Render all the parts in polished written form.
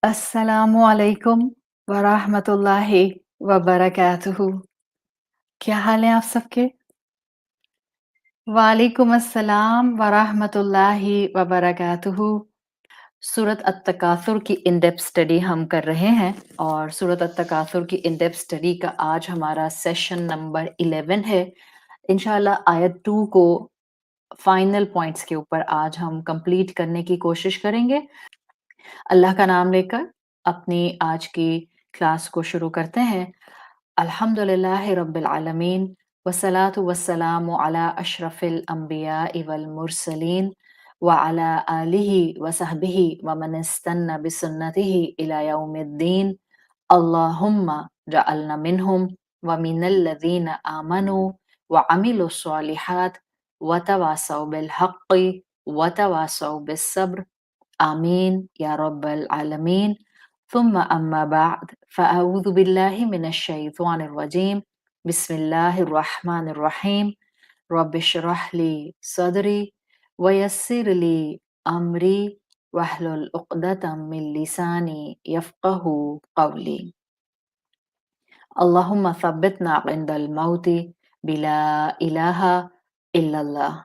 अस्सलामु अलैकुम वरहमतुल्लाहि वबरकातुहू। क्या हाल है आप सबके? वालेकुम अस्सलाम वरहमतुल्लाहि वबरकातुहू। सूरत अत-तकासुर की इन डेप्थ स्टडी हम कर रहे हैं और सूरत अत-तकासुर की इन डेप्थ स्टडी का आज हमारा सेशन नंबर 11 है। इंशाल्लाह आयत 2 को फाइनल पॉइंट्स के ऊपर आज हम कंप्लीट करने की कोशिश करेंगे। अल्लाह का नाम लेकर अपनी आज की क्लास को शुरू करते हैं। अल्हम्दुलिल्लाहि रब्बिल आलमीन वस्सलातु वस्सलामु अला अशरफिल अंबिया वल मुरसलीन व अला आलिहि व सहबिहि व मन इस्तन्ना बिसुन्नतिहि इला यौमिद्दीन। अल्लाहुम्मा जअलना मिनहुम व मिनल लज़ीना आमनु व अमिलुस स्वालिहात व तवासौ बिल हक़्क़ि व तवासौ बिस सब्र। आमीन या रब्बल आलमीन। थुम्मा अम्मा बाद फ़अऊज़ु बिल्लाहि मिनश शैतानिर रजीम। बिस्मिल्लाहिर रहमानिर रहीम। रब्बिश्रह ली सदरी व यस्सिर ली अमरी वहलुल उक़दतम मिन लिसानी यफ़क़हू क़ौली। अल्लाहुम्मा सब्बितना इंदल मौति बिला इलाहा इल्लल्लाह।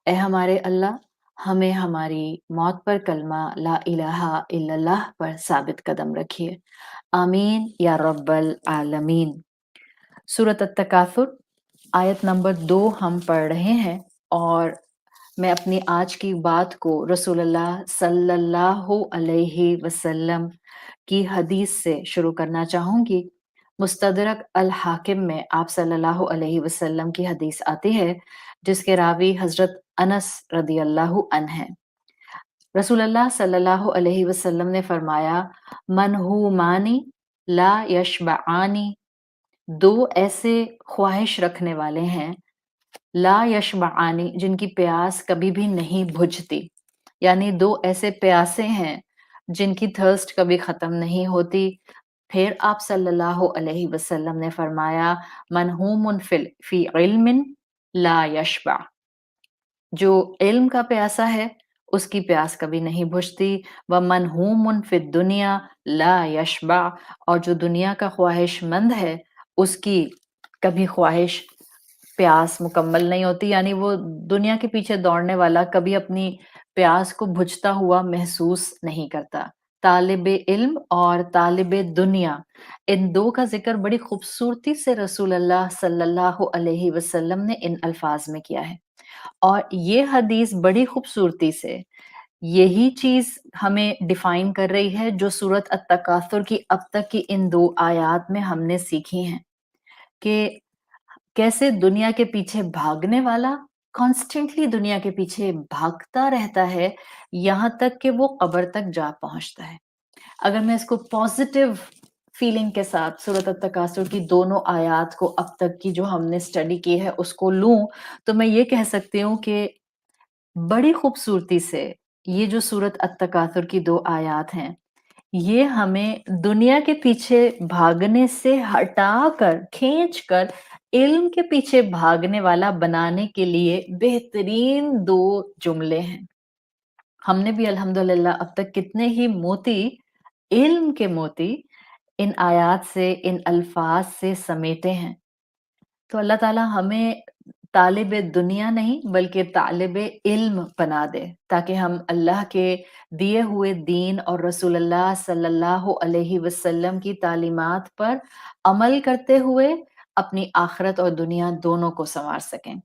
ए हमारे अल्लाह, हमें हमारी मौत पर कलमा ला इलाहा इल्लल्लाह पर साबित कदम रखिए। आमीन या रब्बल आलमीन। सूरत अत-तकासुर आयत नंबर 2 हम पढ़ रहे हैं और मैं अपनी आज की बात को रसूलुल्लाह सल्लल्लाहु अलैहि वसल्लम की हदीस से शुरू करना चाहूंगी। मुस्तदरक अल हाकिम में आप सल्लल्लाहु अलैहि वसल्लम की हदीस आती है जिसके रावी हजरत अनस रदी अल्लाहु अन हैं। रसूलुल्लाह सल्लल्लाहु अलैहि वसल्लम ने फरमाया, मनहूमानी ला यशबआनी, दो ऐसे ख्वाहिश रखने वाले हैं ला यशबआनी जिनकी प्यास कभी भी नहीं बुझती, यानी दो ऐसे प्यासे हैं जिनकी थर्स्ट कभी खत्म नहीं होती। फिर आप सल्लल्लाहु अलैहि वसल्लम ने फरमाया, मनहूमुन फी इल्मिन ला यशबा, जो इल्म का प्यासा है उसकी प्यास कभी नहीं बुझती। व मनहूमुन फिद दुनिया ला यशबा, और जो दुनिया का ख्वाहिशमंद है उसकी कभी ख्वाहिश प्यास मुकम्मल नहीं होती, यानी वो दुनिया के पीछे दौड़ने वाला कभी अपनी प्यास को बुझता हुआ महसूस नहीं करता। तालिबे इल्म और तालिबे दुनिया, इन दो का जिक्र बड़ी खूबसूरती से रसूलुल्लाह सल्लल्लाहु अलैहि वसल्लम ने इन अल्फाज में किया है और ये हदीस बड़ी खूबसूरती से यही चीज हमें डिफाइन कर रही है जो सूरत अत-तकासुर की अब तक की इन 2 आयात में हमने सीखी हैं कि कैसे दुनिया के पीछे भागने वाला कॉन्स्टेंटली दुनिया के पीछे भागता रहता है यहाँ तक कि वो कब्र तक जा पहुंचता है। अगर मैं इसको पॉजिटिव फीलिंग के साथ सूरत अत-तकासुर की दोनों आयात को अब तक की जो हमने स्टडी की है उसको लूं, तो मैं ये कह सकती हूँ कि बड़ी खूबसूरती से ये जो सूरत अत-तकासुर की 2 आयात हैं, ये हमें दुनिया के पीछे भागने से हटाकर, खींचकर इल्म के पीछे भागने वाला बनाने के लिए बेहतरीन 2 जुमले हैं। हमने भी अल्हम्दुलिल्लाह अब तक कितने ही मोती, इल्म के मोती इन आयात से, इन अल्फाज से समेटे हैं। तो अल्लाह ताला हमें तालिबे दुनिया नहीं बल्कि तालिबे इल्म बना दे, ताकि हम अल्लाह के दिए हुए दीन और रसूलुल्लाह सल्लल्लाहु अलैहि वसल्लम की तालीमात पर अमल करते हुए अपनी आखिरत और दुनिया दोनों को संवार सकें।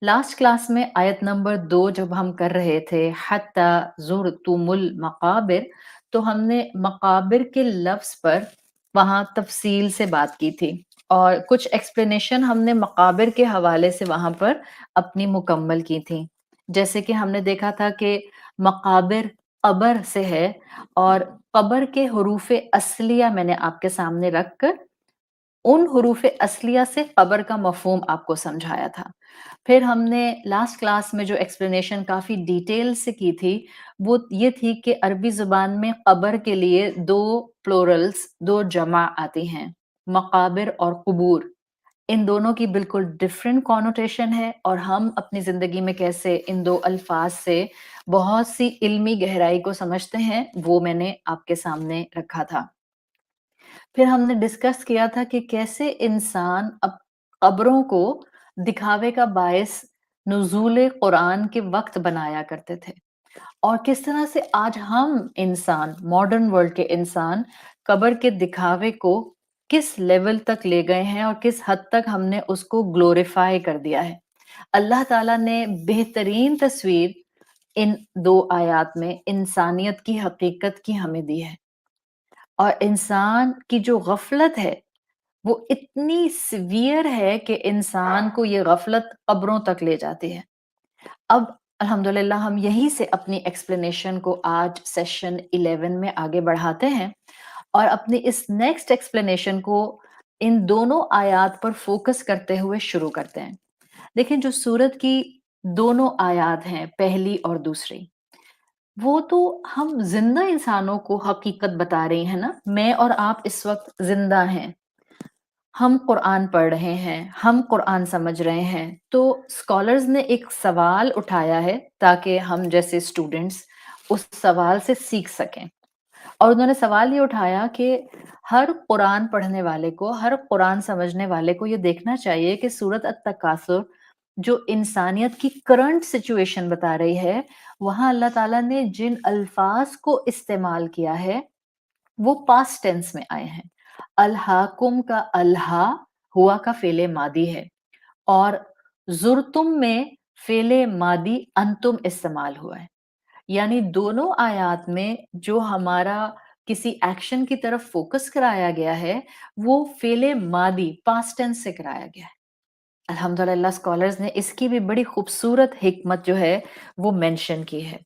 लास्ट क्लास में आयत नंबर 2 जब हम कर रहे थे हत्ता ज़ुरतुमुल मकाबिर, तो हमने मकाबिर के लफ्ज़ पर वहाँ तफसील से बात की थी और कुछ एक्सप्लेनेशन हमने मकाबिर के हवाले से वहाँ पर अपनी मुकम्मल की थी। जैसे कि हमने देखा था कि मकाबिर कब्र से है और कब्र के हुरूफ़े असलिया मैंने आपके सामने रख कर उन हुरूफ़े असलिया से कब्र का मफ़हूम आपको समझाया था। फिर हमने लास्ट क्लास में जो एक्सप्लेनेशन काफ़ी डिटेल से की थी, वो ये थी कि अरबी ज़ुबान में कब्र के लिए 2 प्लूरल्स, 2 जमा आती हैं, मकाबिर और कुबूर। ان دونوں کی بالکل ڈفرینٹ کونوٹیشن ہے، اور ہم اپنی زندگی میں کیسے ان دو الفاظ سے بہت سی علمی گہرائی کو سمجھتے ہیں، وہ میں نے آپ کے سامنے رکھا تھا۔ پھر ہم نے ڈسکس کیا تھا کہ کیسے انسان اب قبروں کو دکھاوے کا باعث نزول قرآن کے وقت بنایا کرتے تھے، اور کس طرح سے آج ہم انسان، ماڈرن ورلڈ کے انسان، قبر کے دکھاوے کو کس لیول تک لے گئے ہیں اور کس حد تک ہم نے اس کو گلوریفائی کر دیا ہے۔ اللہ تعالیٰ نے بہترین تصویر ان دو آیات میں انسانیت کی حقیقت کی ہمیں دی ہے، اور انسان کی جو غفلت ہے وہ اتنی سیویئر ہے کہ انسان کو یہ غفلت قبروں تک لے جاتی ہے۔ اب الحمدللہ ہم یہیں سے اپنی ایکسپلینیشن کو آج سیشن 11 میں آگے بڑھاتے ہیں، اور اپنی اس نیکسٹ ایکسپلینیشن کو ان دونوں آیات پر فوکس کرتے ہوئے شروع کرتے ہیں۔ دیکھیں، جو سورت کی دونوں آیات ہیں، پہلی اور دوسری، وہ تو ہم زندہ انسانوں کو حقیقت بتا رہی ہیں نا۔ میں اور آپ اس وقت زندہ ہیں، ہم قرآن پڑھ رہے ہیں، ہم قرآن سمجھ رہے ہیں، تو اسکالرز نے ایک سوال اٹھایا ہے تاکہ ہم جیسے اسٹوڈنٹس اس سوال سے سیکھ سکیں، اور انہوں نے سوال یہ اٹھایا کہ ہر قرآن پڑھنے والے کو، ہر قرآن سمجھنے والے کو یہ دیکھنا چاہیے کہ سورت التکاثر جو انسانیت کی کرنٹ سچویشن بتا رہی ہے، وہاں اللہ تعالیٰ نے جن الفاظ کو استعمال کیا ہے وہ پاسٹ ٹینس میں آئے ہیں۔ الہاکم کا الہا ہوا کا فعل ماضی ہے، اور زرتم میں فعل ماضی انتم استعمال ہوا ہے، یعنی دونوں آیات میں جو ہمارا کسی ایکشن کی طرف فوکس کرایا گیا ہے وہ فعل ماضی پاسٹ ٹینس سے کرایا گیا ہے۔ الحمدللہ اسکالرز نے اس کی بھی بڑی خوبصورت حکمت جو ہے وہ مینشن کی ہے،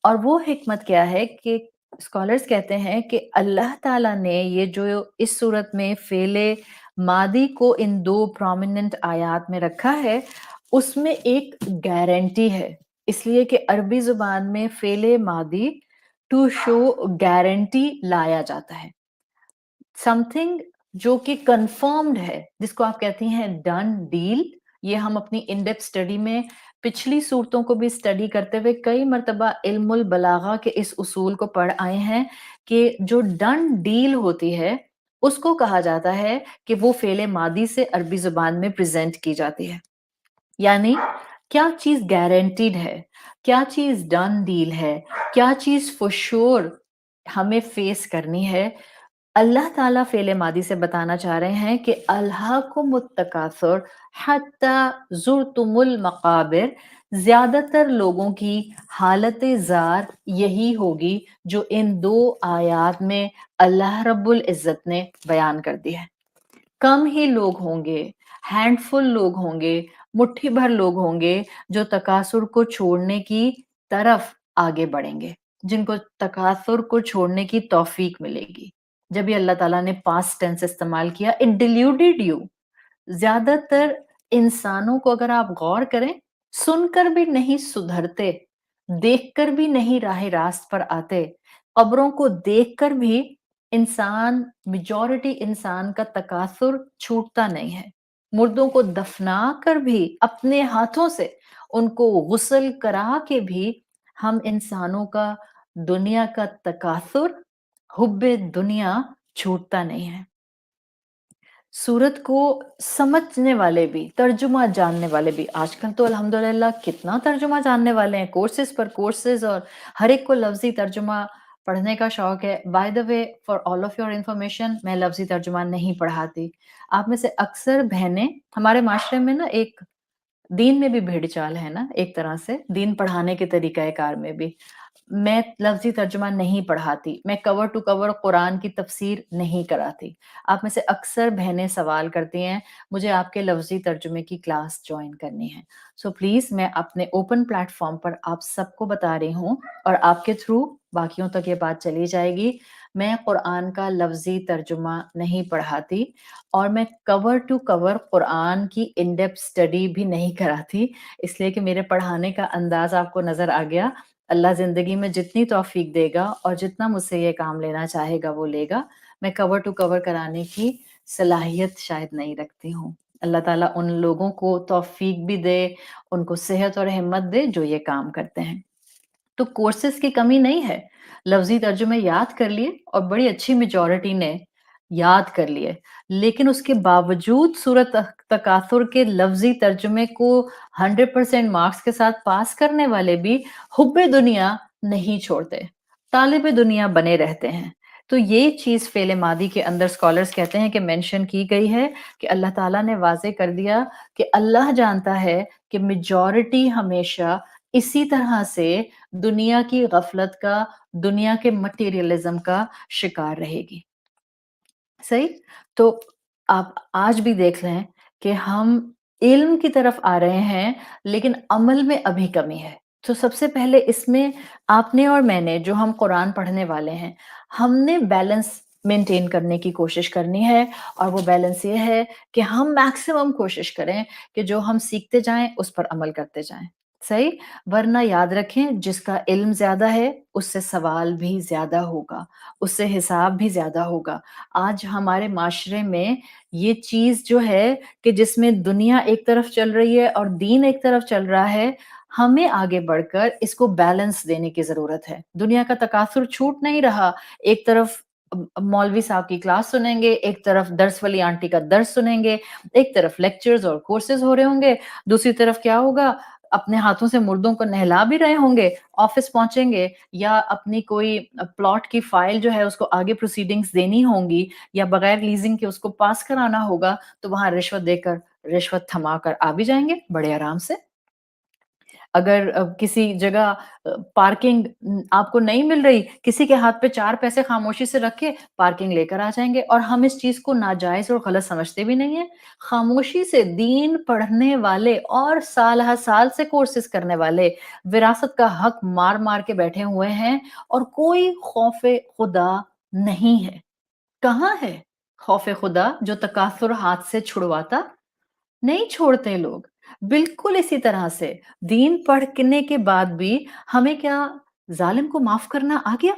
اور وہ حکمت کیا ہے کہ اسکالرز کہتے ہیں کہ اللہ تعالیٰ نے یہ جو اس صورت میں فعل ماضی کو ان دو پرومیننٹ آیات میں رکھا ہے، اس میں ایک گارنٹی ہے، اس لیے کہ عربی زبان میں فعل ماضی ٹو شو گارنٹی لایا جاتا ہے، سم تھنگ جو کہ کنفرمڈ ہے، جس کو آپ کہتی ہیں ڈن ڈیل۔ یہ ہم اپنی ان ڈیپتھ اسٹڈی میں پچھلی صورتوں کو بھی اسٹڈی کرتے ہوئے کئی مرتبہ علم البلاغہ کے اس اصول کو پڑھ آئے ہیں کہ جو ڈن ڈیل ہوتی ہے اس کو کہا جاتا ہے کہ وہ فعل ماضی سے عربی زبان میں پریزنٹ کی جاتی ہے، یعنی کیا چیز گارنٹیڈ ہے، کیا چیز ڈن ڈیل ہے، کیا چیز فور شور ہمیں فیس کرنی ہے۔ اللہ تعالیٰ فعل ماضی سے بتانا چاہ رہے ہیں کہ الہاکم التکاثر حتی زرتم المقابر، زیادہ تر لوگوں کی حالت زار یہی ہوگی جو ان دو آیات میں اللہ رب العزت نے بیان کر دی ہے۔ کم ہی لوگ ہوں گے، ہینڈ فل لوگ ہوں گے، مٹھی بھر لوگ ہوں گے جو تکاثر کو چھوڑنے کی طرف آگے بڑھیں گے، جن کو تکاثر کو چھوڑنے کی توفیق ملے گی۔ جب یہ اللہ تعالیٰ نے پاسٹ ٹینس استعمال کیا، اٹ ڈیلیوڈیڈ یو، زیادہ تر انسانوں کو اگر آپ غور کریں، سن کر بھی نہیں سدھرتے، دیکھ کر بھی نہیں راہ راست پر آتے، قبروں کو دیکھ کر بھی انسان، میجورٹی انسان کا تکاثر چھوٹتا نہیں ہے، مردوں کو دفنا کر بھی اپنے ہاتھوں سے ان کو غسل کرا کے بھی ہم انسانوں کا دنیا کا تکاثر، حب دنیا چھوٹتا نہیں ہے۔ سورت کو سمجھنے والے بھی، ترجمہ جاننے والے بھی، آج کل تو الحمدللہ کتنا ترجمہ جاننے والے ہیں، کورسز پر کورسز، اور ہر ایک کو لفظی ترجمہ پڑھنے کا شوق ہے۔ By the way, for all of your information, میں لفظی ترجمہ نہیں پڑھاتی۔ آپ میں سے اکثر بہنیں، ہمارے معاشرے میں نا ایک دین میں بھی بھیڑ چال ہے نا، ایک طرح سے دین پڑھانے کے طریقہ کار میں بھی، میں لفظی ترجمہ نہیں پڑھاتی، میں کور ٹو کور قرآن کی تفسیر نہیں کراتی۔ آپ میں سے اکثر بہنیں سوال کرتی ہیں مجھے آپ کے لفظی ترجمے کی کلاس جوائن کرنی ہے، سو پلیز میں اپنے اوپن پلیٹ فارم پر آپ سب کو بتا رہی ہوں، اور آپ کے تھرو باقیوں تک یہ بات چلی جائے گی، میں قرآن کا لفظی ترجمہ نہیں پڑھاتی، اور میں کور ٹو کور قرآن کی ان ڈیپتھ اسٹڈی بھی نہیں کراتی، اس لیے کہ میرے پڑھانے کا انداز آپ کو نظر آ گیا۔ اللہ زندگی میں جتنی توفیق دے گا اور جتنا مجھ سے یہ کام لینا چاہے گا وہ لے گا، میں کور ٹو کور کرانے کی صلاحیت شاید نہیں رکھتی ہوں۔ اللہ ताला उन लोगों को तौफ़ीक भी दे, उनको सेहत और हिम्मत दे जो ये काम करते हैं। तो कोर्सेज़ की कमी नहीं है, लफ़्ज़ी तर्जुमे याद कर लिए और बड़ी अच्छी मेजॉरिटी ने याद कर लिए। लेकिन उसके बावजूद सूरत तकासुर के लफ़्ज़ी तर्जुमे को 100% मार्क्स के साथ पास करने वाले भी हुब्बे दुनिया नहीं छोड़ते, तालिबे दुनिया बने रहते हैं। तो ये चीज़ फ़ेल मादी के अंदर स्कॉलर्स कहते हैं कि मेंशन की गई है कि अल्लाह ताला ने वाज़े कर दिया कि अल्लाह जानता है कि मेजॉरिटी हमेशा इसी तरह से दुनिया की गफलत का, दुनिया के मटेरियलिज्म का शिकार रहेगी। सही? तो आप आज भी देख लें कि हम इल्म की तरफ आ रहे हैं, लेकिन अमल में अभी कमी है। तो सबसे पहले इसमें आपने और मैंने जो हम कुरान पढ़ने वाले हैं, हमने बैलेंस मेंटेन करने की कोशिश करनी है और वो बैलेंस ये है कि हम मैक्सिमम कोशिश करें कि जो हम सीखते जाएँ, उस पर अमल करते जाएँ। सही? वरना याद रखें जिसका इल्म ज़्यादा है, उससे सवाल भी ज़्यादा होगा, उससे हिसाब भी ज़्यादा होगा। आज हमारे माशरे में ये चीज़ जो है कि जिसमें दुनिया एक तरफ चल रही है और दीन एक तरफ चल रहा है, हमें आगे बढ़कर इसको बैलेंस देने की ज़रूरत है। दुनिया का तकासुर छूट नहीं रहा, एक तरफ मौलवी साहब की क्लास सुनेंगे, एक तरफ दर्स वाली आंटी का दर्स सुनेंगे, एक तरफ लेक्चर्स और कोर्सेज़ हो रहे होंगे, दूसरी तरफ क्या होगा, अपने हाथों से मुर्दों को नहला भी रहे होंगे, ऑफ़िस पहुँचेंगे या अपनी कोई प्लॉट की फाइल जो है उसको आगे प्रोसीडिंग्स देनी होंगी या बगैर लीजिंग के उसको पास कराना होगा, तो वहाँ रिश्वत देकर, रिश्वत थमा कर आ भी जाएँगे बड़े आराम से। अगर किसी जगह पार्किंग आपको नहीं मिल रही, किसी के हाथ पे 4 पैसे खामोशी से रख के पार्किंग लेकर आ जाएँगे और हम इस चीज़ को नाजायज़ और गलत समझते भी नहीं हैं। खामोशी से दीन पढ़ने वाले और साल हर साल से कोर्सेज़ करने वाले विरासत का हक मार-मार के बैठे हुए हैं और कोई खौफ़े खुदा नहीं है। कहाँ है खौफ़े खुदा जो तकासुर हाथ से छुड़वाता? नहीं छोड़ते लोग। बिल्कुल इसी तरह से दीन पढ़ने के बाद भी हमें क्या ज़ालिम को माफ़ करना आ गया?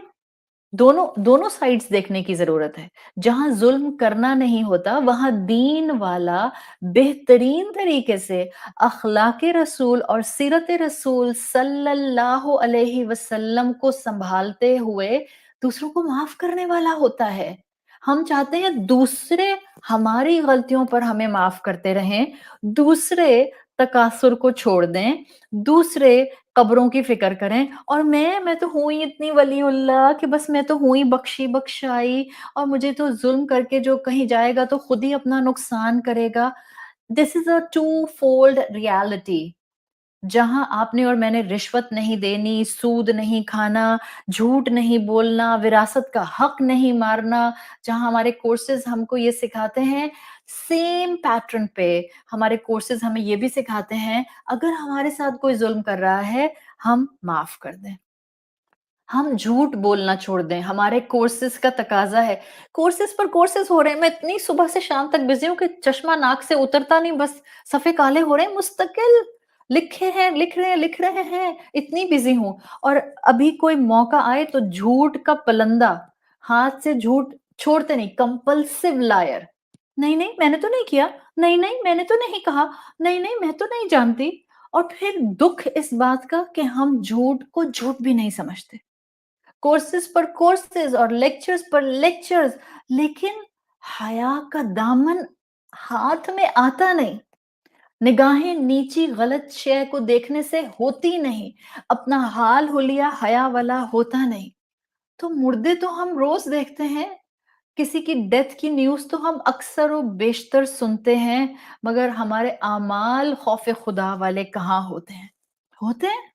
दोनों दोनों साइड्स देखने की ज़रूरत है। जहाँ ज़ुल्म करना नहीं होता, वहाँ दीन वाला बेहतरीन तरीके से अख़लाक़े रसूल और सीरत रसूल सल्लल्लाहु अलैहि वसल्लम को सँभालते हुए दूसरों को माफ़ करने वाला होता है। हम चाहते हैं दूसरे हमारी गलतियों पर हमें माफ़ करते रहें, दूसरे तकासुर को छोड़ दें, दूसरे कब्रों की फ़िक्र करें और मैं तो हूँ ही इतनी वलीउल्लाह कि बस मैं तो हूँ ही बख्शी बख्शाई और मुझे तो ज़ुल्म करके जो कहीं जाएगा तो खुद ही अपना नुकसान करेगा। This is a two fold reality. जहाँ आपने और मैंने रिश्वत नहीं देनी, सूद नहीं खाना, झूठ नहीं बोलना, विरासत का हक नहीं मारना, जहाँ हमारे कोर्सेज़ हमको ये सिखाते हैं, सेम पैटर्न पे हमारे कोर्सेज़ हमें ये भी सिखाते हैं, अगर हमारे साथ कोई ज़ुल्म कर रहा है, हम माफ़ कर दें। हम झूठ बोलना छोड़ दें, हमारे कोर्सेज़ का तकाज़ा है। कोर्सेज़ पर कोर्सेज़ हो रहे हैं, मैं इतनी सुबह से शाम तक बिज़ी हूँ कि चश्मा नाक से उतरता नहीं, बस सफ़े काले हो रहे हैं मुस्तकिल। लिखे हैं, लिख रहे हैं, इतनी बिज़ी हूँ और अभी कोई मौका आए तो झूठ का पलंदा, हाथ से झूठ छोड़ते नहीं, कंपल्सिव लायर। नहीं, नहीं, मैंने तो नहीं किया। नहीं, नहीं, मैंने तो नहीं कहा। नहीं, नहीं, मैं तो नहीं जानती और फिर दुःख इस बात का कि हम झूठ को झूठ भी नहीं समझते। कोर्सेज़ पर कोर्सेज़ और लेक्चर्स पर लेक्चर्स, लेकिन हया का दामन हाथ में आता नहीं। निगाहें नीची गलत शय को देखने से होती नहीं। अपना हाल हुलिया हया वाला होता नहीं। तो मुर्दे तो हम रोज़ देखते हैं, किसी की डेथ की न्यूज़ तो हम अक्सर व बेशतर सुनते हैं, मगर हमारे आमाल खौफ़े खुदा वाले कहाँ होते हैं? होते हैं?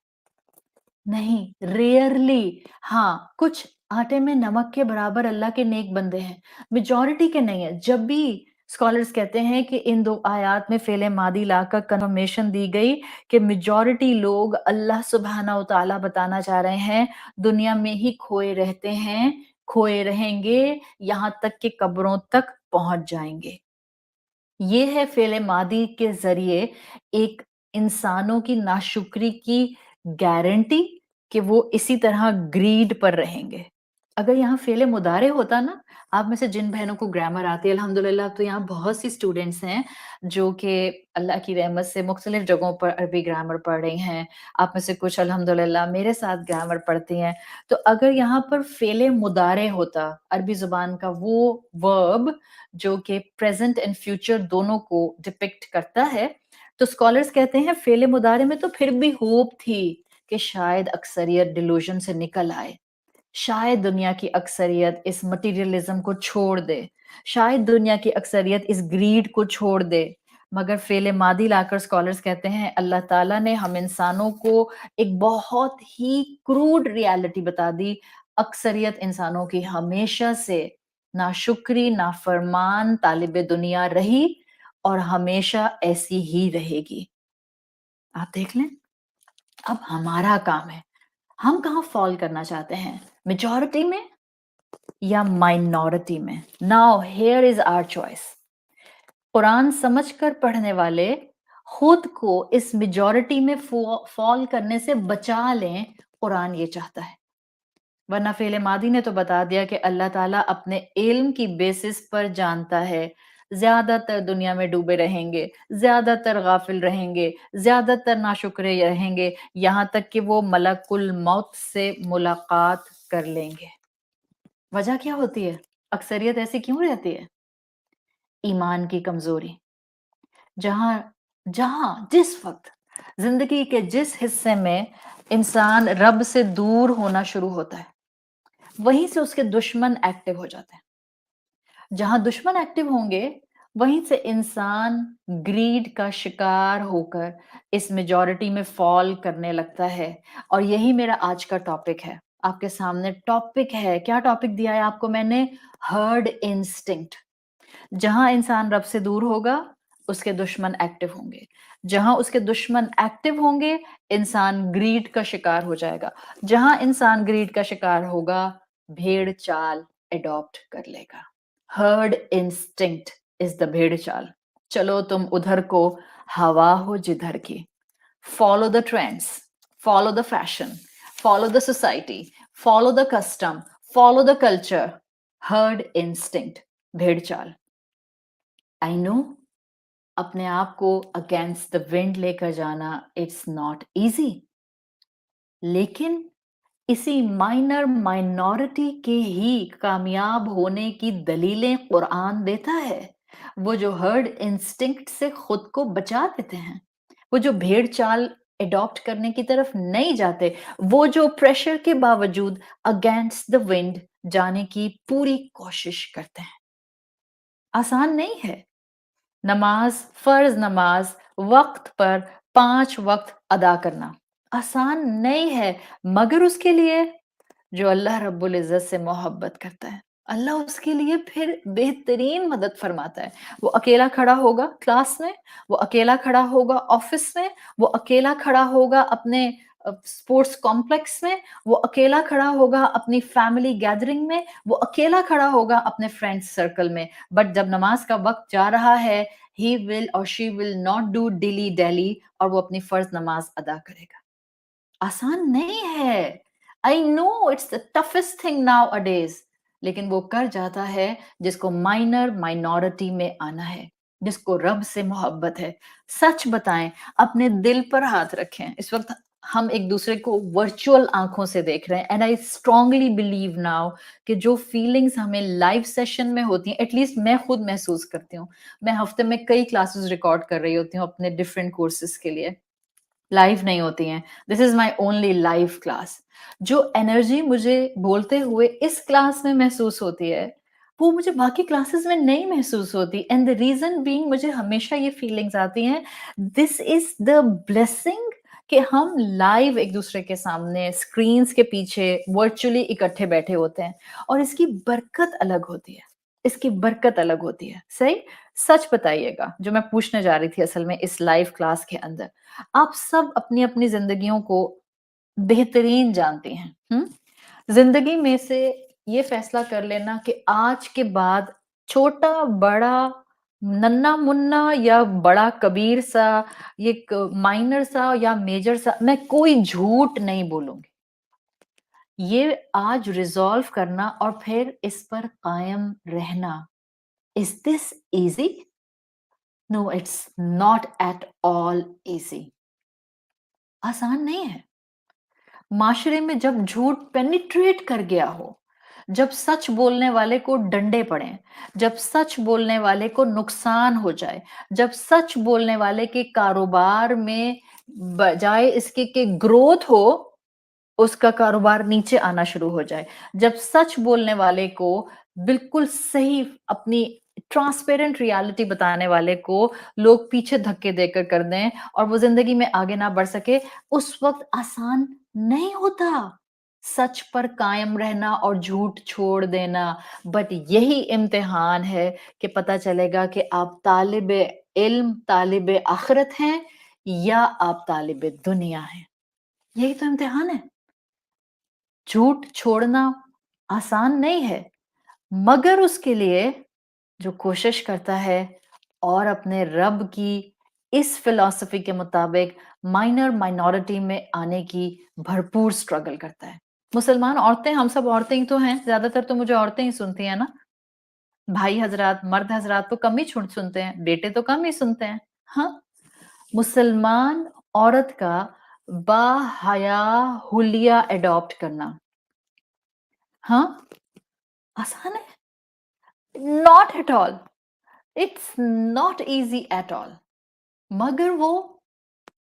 नहीं, रेयरली। हाँ, कुछ आटे में नमक के बराबर अल्लाह के नेक बंदे हैं, मेजॉरिटी के नहीं है। जब भी स्कॉलर्स कहते हैं कि इन 2 आयात में फ़ेल मादी लाकर कन्फर्मेशन दी गई कि मेजॉरिटी लोग अल्लाह सुब्हानहू व तआला बताना चाह रहे हैं, दुनिया में ही खोए रहते हैं, खोए रहेंगे, यहाँ तक कि कब्रों तक पहुँच जाएँगे। ये है फ़ेल मादी के ज़रिए एक इंसानों की नाशुक्री की गारंटी कि वो इसी तरह ग्रीड पर रहेंगे। अगर यहाँ फ़ेल मुदारे होता ना, आप में से जिन बहनों को ग्रामर आती है अल्हम्दुलिल्लाह, तो यहाँ बहुत सी स्टूडेंट्स हैं जो कि अल्लाह की रहमत से मुख्तलिफ़ जगहों पर अरबी ग्रामर पढ़ रही हैं। आप में से कुछ अल्हम्दुलिल्लाह मेरे साथ ग्रामर पढ़ती हैं। तो अगर यहाँ पर फ़ेल मुदारे होता, अरबी ज़ुबान का वो वर्ब जो कि प्रेज़ेंट एंड फ्यूचर दोनों को डिपिक्ट करता है, तो स्कॉलर्स कहते हैं फ़ेल मुदारे में तो फिर भी होप थी कि शायद अक्सरियत डिल्यूज़न से निकल आए। शायद दुनिया की अक्सरियत इस मटेरियलिज्म को छोड़ दे, शायद दुनिया की अक्सरियत इस ग्रीड को छोड़ दे। मगर फ़ेल मादी लाकर स्कॉलर्स कहते हैं अल्लाह ताला ने हम इंसानों को एक बहुत ही क्रूड रियलिटी बता दी। अक्सरियत इंसानों की हमेशा से नाशुक्री, नाफरमान तालिबे दुनिया रही और हमेशा ऐसी ही रहेगी। आप देख लें, अब हमारा काम है, हम कहाँ फ़ॉल करना चाहते हैं? मेजॉरिटी में या माइनॉरिटी में? Now here is our choice. Quran समझकर पढ़ने वाले खुद को इस मेजॉरिटी में फॉल करने से बचा लें, कुरान ये चाहता है। वरना फेले मादी ने तो बता दिया कि अल्लाह ताला अपने इल्म की बेसिस पर जानता है, ज्यादातर दुनिया में डूबे रहेंगे, ज्यादातर गाफिल रहेंगे, ज्यादातर नाशुक्रे रहेंगे, यहाँ तक कि वो मलकुल मौत से मुलाकात कर लेंगे। वजह क्या होती है? अक्सरियत ऐसी क्यों रहती है? ईमान की कमजोरी। जहां जहां जिस वक्त जिंदगी के जिस हिस्से में इंसान रब से दूर होना शुरू होता है, वहीं से उसके दुश्मन एक्टिव हो जाते हैं। जहां दुश्मन एक्टिव होंगे, वहीं से इंसान ग्रीड का शिकार होकर इस मेजॉरिटी में फॉल करने लगता है। और यही मेरा आज का टॉपिक है। आपके सामने टॉपिक है, क्या टॉपिक दिया है आपको मैंने? Heard instinct. जहां इंसान रब से दूर होगा, उसके दुश्मन एक्टिव होंगे। जहां उसके दुश्मन एक्टिव होंगे, इंसान ग्रीड का शिकार हो जाएगा। जहां इंसान ग्रीड का शिकार होगा, भेड़ चाल एडॉप्ट कर लेगा। हर्ड इंस्टिंक्ट इज द भेड़ चाल। चलो तुम उधर को, हवा हो जिधर की। Follow the trends, follow the fashion, follow the society, follow the custom, follow the culture. Heard instinct, भेड़ चाल। आई नो, अपने आप को अगेंस्ट द विंड लेकर जाना इट्स नॉट इजी, लेकिन इसी माइनर माइनॉरिटी के ही कामयाब होने की दलीलें कुरान देता है। वो जो हर्ड इंस्टिंक्ट से खुद को बचा देते हैं, वो जो भेड़ चाल एडॉप्ट करने की तरफ नहीं जाते, वो जो प्रेशर के बावजूद अगेंस्ट द विंड जाने की पूरी कोशिश करते हैं। आसान नहीं है। नमाज, फर्ज नमाज वक्त पर 5 वक्त अदा करना आसान नहीं है, मगर उसके लिए जो अल्लाह रब्बुल इज़्ज़त से मोहब्बत करता है, अल्लाह उसके लिए फिर बेहतरीन मदद फरमाता है। वो अकेला खड़ा होगा क्लास में, वो अकेला खड़ा होगा ऑफिस में, वो अकेला खड़ा होगा अपने स्पोर्ट्स कॉम्प्लेक्स में, वो अकेला खड़ा होगा अपनी फैमिली गैदरिंग में, वो अकेला खड़ा होगा अपने फ्रेंड्स सर्कल में। बट जब नमाज का वक़्त जा रहा है, ही विल और शी विल नॉट डू डिली-डैली, और वो अपनी फर्ज़ नमाज अदा करेगा। आसान नहीं है। I know it's the toughest thing nowadays, लेकिन वो कर जाता है जिसको माइनर माइनॉरिटी में आना है, जिसको रब से मोहब्बत है। सच बताएं, अपने दिल पर हाथ रखें। इस वक्त हम एक दूसरे को वर्चुअल आंखों से देख रहे हैं, and I strongly believe now कि जो फीलिंग्स हमें लाइव सेशन में होती हैं, एटलीस्ट मैं खुद महसूस करती हूँ। मैं हफ्ते में कई क्लासेस रिकॉर्ड कर रही होती हूँ अपने डिफरेंट कोर्सेज के लिए, लाइव नहीं होती हैं। This is my only live class. जो एनर्जी मुझे बोलते हुए इस क्लास में महसूस होती है, वो मुझे बाकी क्लासेस में नहीं महसूस होती, एंड द रीजन बीइंग मुझे हमेशा ये फीलिंग्स आती हैं, दिस इज द ब्लेसिंग कि हम लाइव एक दूसरे के सामने स्क्रीन्स के पीछे वर्चुअली इकट्ठे बैठे होते हैं, और इसकी बरकत अलग होती है। इसकी बरकत अलग होती है। सही? सच बताइएगा, जो मैं पूछने जा रही थी असल में इस लाइव क्लास के अंदर, आप सब अपनी-अपनी ज़िंदगियों को बेहतरीन जानती हैं, हुँ? ज़िंदगी में से ये फ़ैसला कर लेना कि आज के बाद छोटा-बड़ा, नन्ना-मुन्ना या बड़ा कबीर-सा, ये क माइनर सा या मेजर सा, मैं कोई झूठ नहीं बोलूँगी। ये आज रिज़ॉल्व करना और फिर इस पर कायम रहना, is this easy? No, it's not at all easy. आसान नहीं है। माशरे में जब झूठ पेनिट्रेट कर गया हो, जब सच बोलने वाले को डंडे पड़ें, जब सच बोलने वाले को नुकसान हो जाए, जब सच बोलने वाले के कारोबार में बजाय इसके कि ग्रोथ हो, उसका कारोबार नीचे आना शुरू हो जाए। जब सच बोलने वाले को बिल्कुल सही अपनी ट्रांसपेरेंट रियलिटी बताने वाले को लोग पीछे धक्के देकर कर दें और वो ज़िंदगी में आगे ना बढ़ सके, उस वक़्त आसान नहीं होता सच पर कायम रहना और झूठ छोड़ देना। बट यही इम्तिहान है कि पता चलेगा कि आप तालिबे इल्म, तालिबे आखिरत हैं या आप तालिबे दुनिया हैं। यही तो इम्तिहान है। झूठ छोड़ना आसान नहीं है, मगर उसके लिए जो कोशिश करता है और अपने रब की इस फिलॉसफी के मुताबिक माइनर माइनॉरिटी में आने की भरपूर स्ट्रगल करता है। मुसलमान औरतें, हम सब औरतें ही तो हैं, ज़्यादातर तो मुझे औरतें ही सुनती हैं ना। भाई हज़रात, मर्द हज़रात तो कम ही सुनते हैं, बेटे तो कम ही सुनते हैं। हाँ, मुसलमान औरत का बाहया हुलिया अडॉप्ट करना, हाँ, आसान है? Not at all, it's not easy at all. मगर वो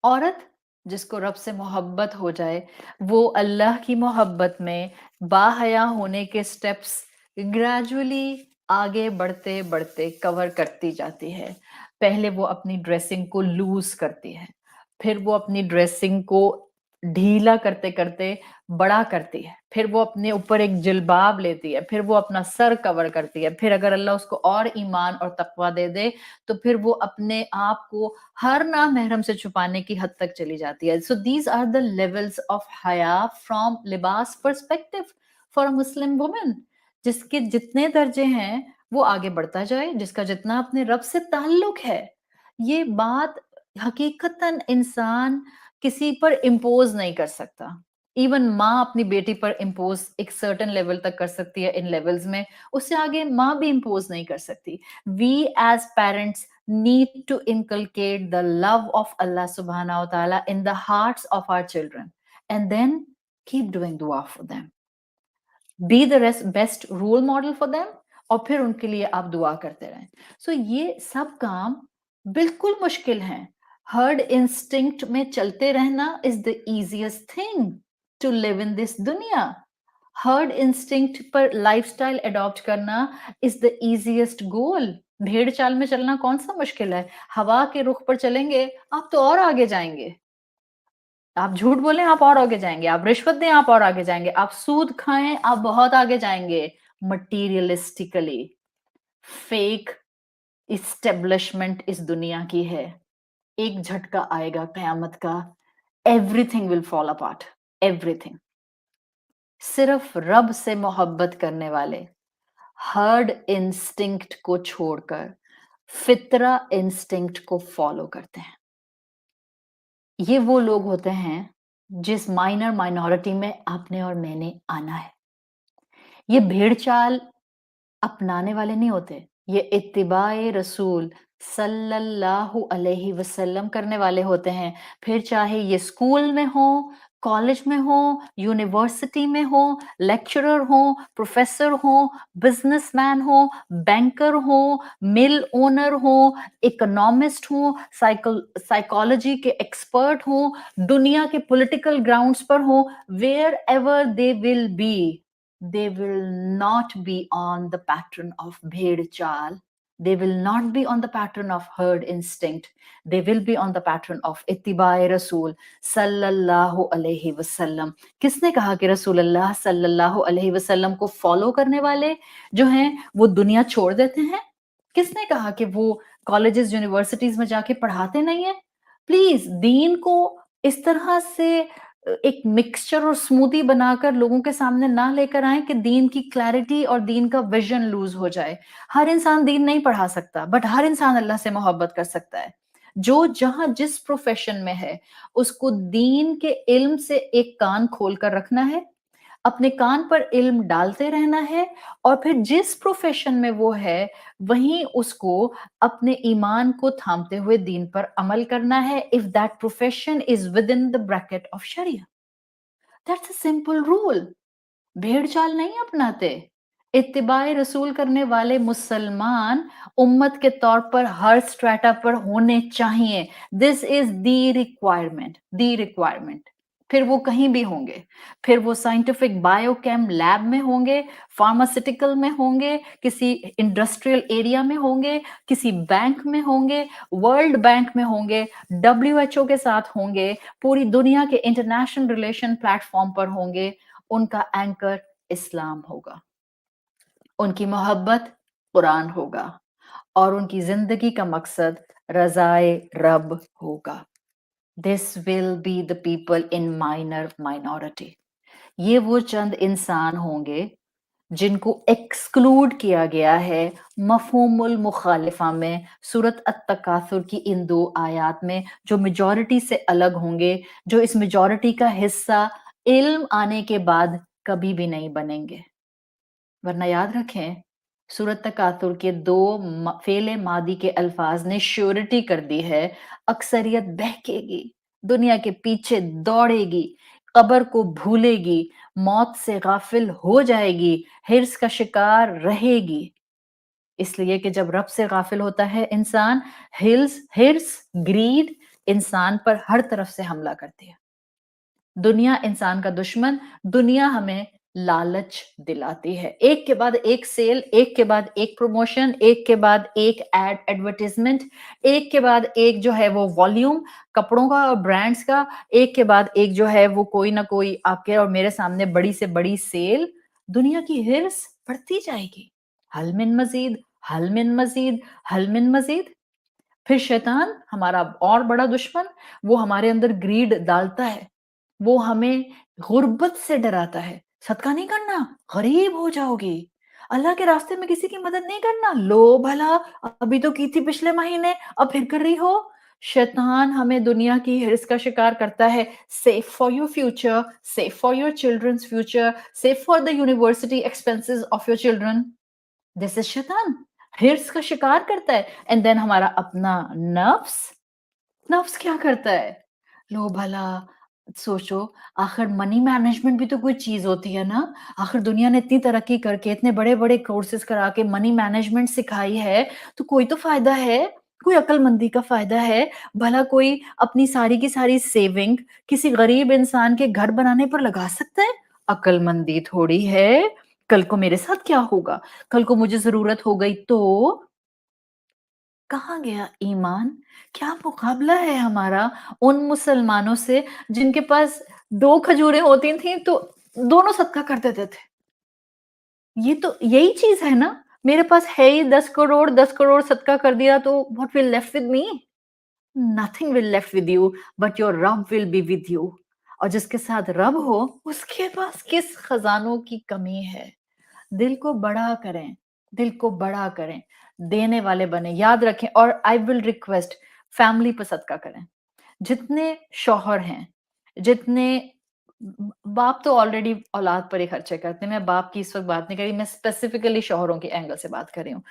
औरत जिसको रब से मोहब्बत हो जाए, वो अल्लाह की मोहब्बत में बाहया होने के स्टेप्स ग्रेजुअली आगे बढ़ते-बढ़ते कवर करती जाती है। पहले वो अपनी ड्रेसिंग को लूज़ करती है, फिर वो अपनी ड्रेसिंग को ढीला करते-करते बड़ा करती है, फिर वो अपने ऊपर एक जिल्बाब लेती है, फिर वो अपना सर कवर करती है, फिर अगर अल्लाह उसको और ईमान और तक़वा दे दे, तो फिर वो अपने आप को हर नामहरम से छुपाने की हद तक चली जाती है। So these are the levels of हया फ्रॉम लिबास perspective for a Muslim woman. जिसके जितने दर्जे हैं, वो आगे बढ़ता जाए, जिसका जितना अपने रब से ताल्लुक है। ये बात हकीकतन इंसान किसी पर इम्पोज़ नहीं कर सकता। इवन माँ अपनी बेटी पर इम्पोज़ एक सर्टेन लेवल तक कर सकती है इन लेवल्स में, उससे आगे माँ भी इम्पोज़ नहीं कर सकती। We as parents need to inculcate the love of Allah subhanahu wa ta'ala in the hearts of our children and then keep doing dua for them. Be the best role model for them और फिर उनके लिए आप दुआ करते रहें। So ये सब काम बिल्कुल मुश्किल हैं। हर्ड इंस्टिंक्ट में चलते रहना is the easiest thing to live in this दुनिया। हर्ड इंस्टिंक्ट पर लाइफस्टाइल अडॉप्ट करना इज द इजीएस्ट गोल। भेड़ चाल में चलना कौन सा मुश्किल है? हवा के रुख पर चलेंगे, आप तो और आगे जाएंगे। आप झूठ बोलें, आप और आगे जाएंगे। आप रिश्वत दें, आप और आगे जाएंगे। आप सूद खाएं, आप बहुत आगे जाएंगे। मटीरियलिस्टिकली फेक इस्टेब्लिशमेंट इस दुनिया की है। एक झटका आएगा कयामत का, everything will fall apart, everything. सिर्फ रब से मोहब्बत करने वाले हर्ड इंस्टिंक्ट को छोड़कर फितरा इंस्टिंक्ट को फॉलो करते हैं। ये वो लोग होते हैं जिस माइनर माइनॉरिटी में आपने और मैंने आना है। ये भेड़ चाल अपनाने वाले नहीं होते, ये इत्तिबाए रसूल सल्लल्लाहु अलैहि वसल्लम करने वाले होते हैं। फिर चाहे ये स्कूल में हो, कॉलेज में हो, यूनिवर्सिटी में हो, लेक्चरर हो, प्रोफेसर हो, बिजनेसमैन हो, बैंकर हो, मिल ओनर हो, इकोनॉमिस्ट हो, साइकोलॉजी के एक्सपर्ट हो, दुनिया के पॉलिटिकल ग्राउंड्स पर हो, wherever they will be, they will not be on the pattern of bhed chal. They will not be on the pattern of herd instinct. They will be on the pattern of ittibae rasool sallallahu alaihi wasallam. किसने कहा कि रसूल अल्लाह सल्लल्लाहु अलैहि वसल्लम को follow करने वाले जो हैं वो दुनिया छोड़ देते हैं? किसने कहा कि वो कॉलेजेस यूनिवर्सिटीज में जाके पढ़ाते नहीं है? प्लीज दीन को इस तरह से एक मिक्सचर और स्मूदी बनाकर लोगों के सामने ना लेकर आए कि दीन की क्लैरिटी और दीन का विजन लूज हो जाए। हर इंसान दीन नहीं पढ़ा सकता, बट हर इंसान अल्लाह से मोहब्बत कर सकता है। जो जहां जिस प्रोफेशन में है, उसको दीन के इल्म से एक कान खोल कर रखना है, اپنے کان پر علم ڈالتے رہنا ہے اور پھر جس پروفیشن میں وہ ہے وہیں اس کو اپنے ایمان کو تھامتے ہوئے دین پر عمل کرنا ہے if that profession is within the bracket of Sharia. That's a simple rule. بھیڑ چال نہیں اپناتے. اتباع رسول کرنے والے مسلمان امت کے طور پر ہر سٹریٹا پر ہونے چاہیے. دس از دی ریکوائرمنٹ. پھر وہ کہیں بھی ہوں گے، پھر وہ سائنٹیفک بایو کیم لیب میں ہوں گے، فارماسیوٹیکل میں ہوں گے، کسی انڈسٹریل ایریا میں ہوں گے، کسی بینک میں ہوں گے، ورلڈ بینک میں ہوں گے، WHO کے ساتھ ہوں گے، پوری دنیا کے انٹرنیشنل ریلیشن پلیٹ فارم پر ہوں گے. ان کا اینکر اسلام ہوگا، ان کی محبت قرآن ہوگا اور ان کی زندگی کا مقصد رضائے رب ہوگا. This will be the people in minority. یہ وہ چند انسان ہوں گے جن کو ایکسکلوڈ کیا گیا ہے مفہوم المخالفہ میں سورۃ التکاثر کی ان 2 آیات میں، جو میجورٹی سے الگ ہوں گے، جو اس میجورٹی کا حصہ علم آنے کے بعد کبھی بھی نہیں بنیں گے. ورنہ یاد رکھیں سورۃ تکاثر کے 2 فعل ماضی کے الفاظ نے شیورٹی کر دی ہے اکثریت بہکے گی، دنیا کے پیچھے دوڑے گی، قبر کو بھولے گی، موت سے غافل ہو جائے گی، حرص کا شکار رہے گی. اس لیے کہ جب رب سے غافل ہوتا ہے انسان، حرص گریڈ انسان پر ہر طرف سے حملہ کرتی ہے. دنیا انسان کا دشمن، دنیا ہمیں لالچ دلاتی ہے، ایک کے بعد ایک سیل، ایک کے بعد ایک پروموشن، ایک کے بعد ایک ایڈورٹیزمنٹ، ایک کے بعد ایک جو ہے وہ والیوم کپڑوں کا اور برانڈز کا، ایک کے بعد ایک جو ہے وہ کوئی نہ کوئی آپ کے اور میرے سامنے بڑی سے بڑی سیل. دنیا کی حرص بڑھتی جائے گی. حل من مزید، حل من مزید، حل من مزید. پھر شیطان ہمارا اور بڑا دشمن، وہ ہمارے اندر گریڈ ڈالتا ہے، وہ ہمیں غربت سے ڈراتا ہے. صدقہ نہیں کرنا، غریب ہو جاؤ گی. اللہ کے راستے میں کسی کی مدد نہیں کرنا، لو بھلا ابھی تو کی تھی پچھلے مہینے اب پھر کر رہی ہو. شیطان ہمیں دنیا کی حرص کا شکار کرتا ہے. Save for your future, save for your children's future, save for the university expenses of your children. This is شیطان. حرص کا شکار کرتا ہے. اینڈ دین ہمارا اپنا نفس کیا کرتا ہے؟ لو بھلا سوچو، آخر منی مینجمنٹ بھی تو کوئی چیز ہوتی ہے نا. آخر دنیا نے اتنی ترقی کر کے اتنے بڑے بڑے کورسز کرا کے منی مینجمنٹ سکھائی ہے تو کوئی تو فائدہ ہے، کوئی عقل مندی کا فائدہ ہے. بھلا کوئی اپنی ساری کی ساری سیونگ کسی غریب انسان کے گھر بنانے پر لگا سکتا ہے؟ عقل مندی تھوڑی ہے. کل کو میرے ساتھ کیا ہوگا، کل کو مجھے ضرورت ہو گئی تو. کہاں گیا ایمان؟ کیا مقابلہ ہے ہمارا ان مسلمانوں سے جن کے پاس 2 کھجوریں ہوتی تھیں تو دونوں صدقہ کر دیتے تھے. یہ تو یہی چیز ہے نا. میرے پاس ہے ہی 10 کروڑ صدقہ کر دیا تو what will left with me? Nothing will left with you but your رب will be with you. اور جس کے ساتھ رب ہو اس کے پاس کس خزانوں کی کمی ہے. دل کو بڑا کریں، دل کو بڑا کریں، دینے والے بنیں. یاد رکھیں اور آئی ول ریکویسٹ فیملی پہ صدقہ کریں. جتنے شوہر ہیں، جتنے باپ تو آلریڈی اولاد پر ہی خرچے کرتے ہیں، میں باپ کی اس وقت بات نہیں کر رہی، میں اسپیسیفکلی شوہروں کے اینگل سے بات کر رہی ہوں.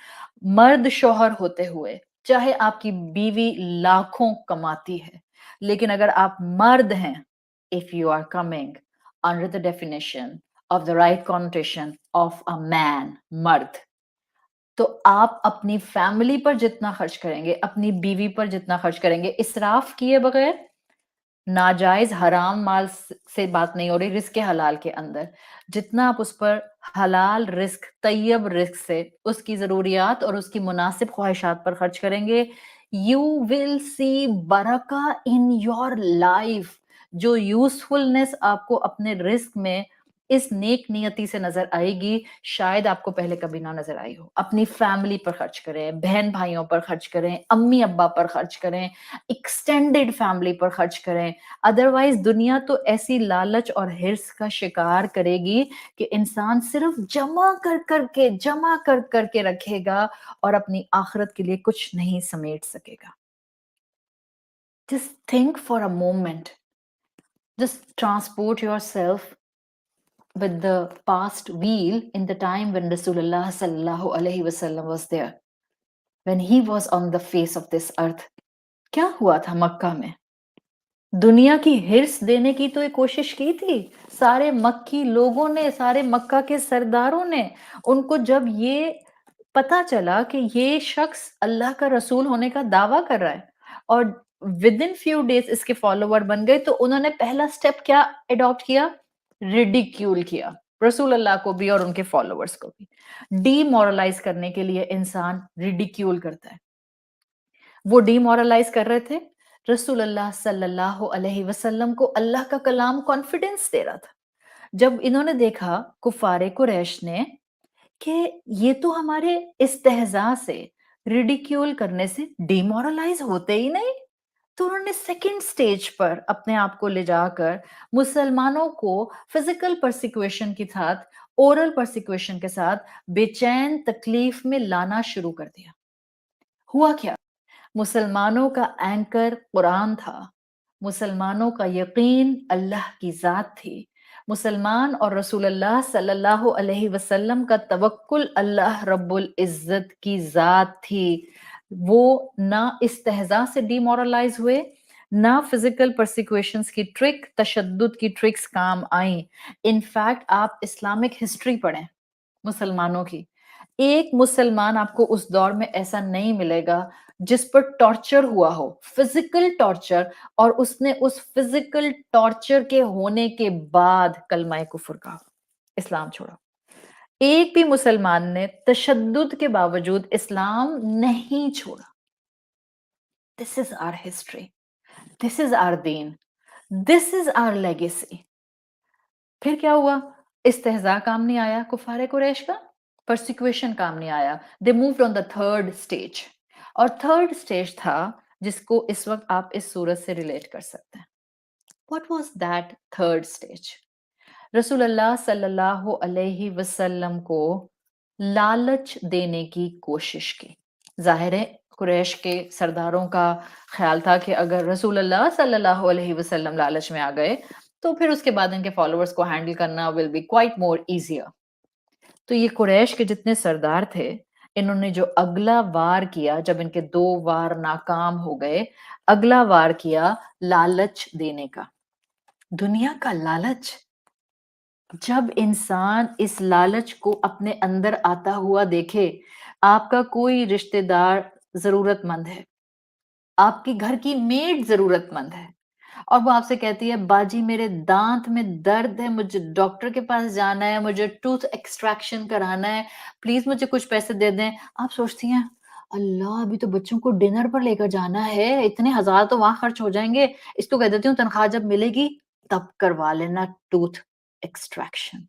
مرد شوہر ہوتے ہوئے چاہے آپ کی بیوی لاکھوں کماتی ہے، لیکن اگر آپ مرد ہیں، if you are coming under the definition of the right connotation of a man، مرد، تو آپ اپنی فیملی پر جتنا خرچ کریں گے، اپنی بیوی پر جتنا خرچ کریں گے، اسراف کیے بغیر، ناجائز حرام مال سے بات نہیں ہو رہی، رزق حلال کے اندر، جتنا آپ اس پر حلال رزق، طیب رزق سے اس کی ضروریات اور اس کی مناسب خواہشات پر خرچ کریں گے، یو ول سی برکہ ان یور لائف. جو یوزفلنس آپ کو اپنے رزق میں اس نیک نیتی سے نظر آئے گی شاید آپ کو پہلے کبھی نہ نظر آئی ہو. اپنی فیملی پر خرچ کریں، بہن بھائیوں پر خرچ کریں، امی ابا پر خرچ کریں، ایکسٹینڈڈ فیملی پر خرچ کریں. ادروائز دنیا تو ایسی لالچ اور حرص کا شکار کرے گی کہ انسان صرف جمع کر کے رکھے گا اور اپنی آخرت کے لیے کچھ نہیں سمیٹ سکے گا. Just think for a moment. Just transport yourself with the past wheel in the time when Rasulullah sallallahu alaihi wasallam was there, when he was on the face of this earth. क्या हुआ था मक्का में? दुनिया की हिर्स देने की तो ये कोशिश की थी सारे मक्की लोगों ने, सारे मक्का के सरदारों ने। उनको जब ये पता चला कि ये शख्स अल्लाह का रसूल होने का दावा कर रहा है और विद इन फ्यू डेज इसके फॉलोवर बन गए, तो उन्होंने पहला स्टेप क्या अडॉप्ट किया? रिडिक्यूल किया रसूल अल्लाह को भी और उनके फॉलोवर्स को भी। डीमोरलाइज करने के लिए इंसान रिडिक्यूल करता है। वो डीमोरलाइज कर रहे थे। रसूलुल्लाह सल्लल्लाहु अलैहि वसल्लम को अल्लाह का कलाम कॉन्फिडेंस दे रहा था। जब इन्होंने देखा कुफारे कुरैश ने कि ये तो हमारे इस्तेहजा से, रिडिक्यूल करने से डीमोरलाइज होते ही नहीं, तो उन्होंने सेकंड स्टेज पर अपने आप को ले जाकर मुसलमानों को फिजिकल परसिक्यूशन के साथ, ओरल परसिक्यूशन के साथ बेचैन तकलीफ में लाना शुरू कर दिया। हुआ क्या? मुसलमानों का एंकर कुरान था। मुसलमानों का यकीन अल्लाह की ज़ात थी। मुसलमान और रसूलुल्लाह सल्लल्लाहु अलैहि वसल्लम का तवक्कुल अल्लाह रब्बुल इज़्ज़त की ज़ात थी। वो ना इस्तेहज़ा से डिमोरलाइज़ हुए, ना फिज़िकल परसिक्यूशंस की ट्रिक, तशद्दुद की ट्रिक्स काम आईं। इनफैक्ट आप इस्लामिक हिस्ट्री पढ़ें मुसलमानों की। एक मुसलमान आपको उस दौर में ऐसा नहीं मिलेगा जिस पर टॉर्चर हुआ हो, फिजिकल टॉर्चर, और उसने उस फिजिकल टॉर्चर के होने के बाद कलमा कुफर कहा, इस्लाम छोड़ा। एक भी मुसलमान ने तशद्दुद के बावजूद इस्लाम नहीं छोड़ा। This is our history, this is our दीन, दिस इज आवर लेगेसी। फिर क्या हुआ? इस्तेहजा काम नहीं आया कुफारे कुरैश का, परसिक्यूशन काम नहीं आया। They moved on the third stage, और थर्ड स्टेज था जिसको इस वक्त आप इस सूरत से रिलेट कर सकते हैं। What was that third stage? रसूलुल्लाह सल्लल्लाहु अलैहि वसल्लम को लालच देने की कोशिश की। जाहिर है कुरैश के सरदारों का ख्याल था कि अगर रसूलुल्लाह सल्लल्लाहु अलैहि वसल्लम लालच में आ गए तो फिर उसके बाद इनके फॉलोअर्स को हैंडल करना will be quite more easier. तो ये कुरैश के जितने सरदार थे, इन्होंने जो अगला वार किया, जब इनके 2 वार नाकाम हो गए, अगला वार किया लालच देने का। दुनिया का लालच, जब इंसान इस लालच को अपने अंदर आता हुआ देखे, आपका कोई रिश्तेदार जरूरतमंद है, आपकी घर की मेड जरूरतमंद है, और वो आपसे कहती है बाजी मेरे दांत में दर्द है, मुझे डॉक्टर के पास जाना है, मुझे टूथ एक्सट्रैक्शन कराना है, प्लीज मुझे कुछ पैसे दे दें। आप सोचती हैं अल्लाह अभी तो बच्चों को डिनर पर लेकर जाना है, इतने हजार तो वहां खर्च हो जाएंगे, इसको कह देती हूँ तनख्वाह जब मिलेगी तब करवा लेना टूथ एक्सट्रैक्शन।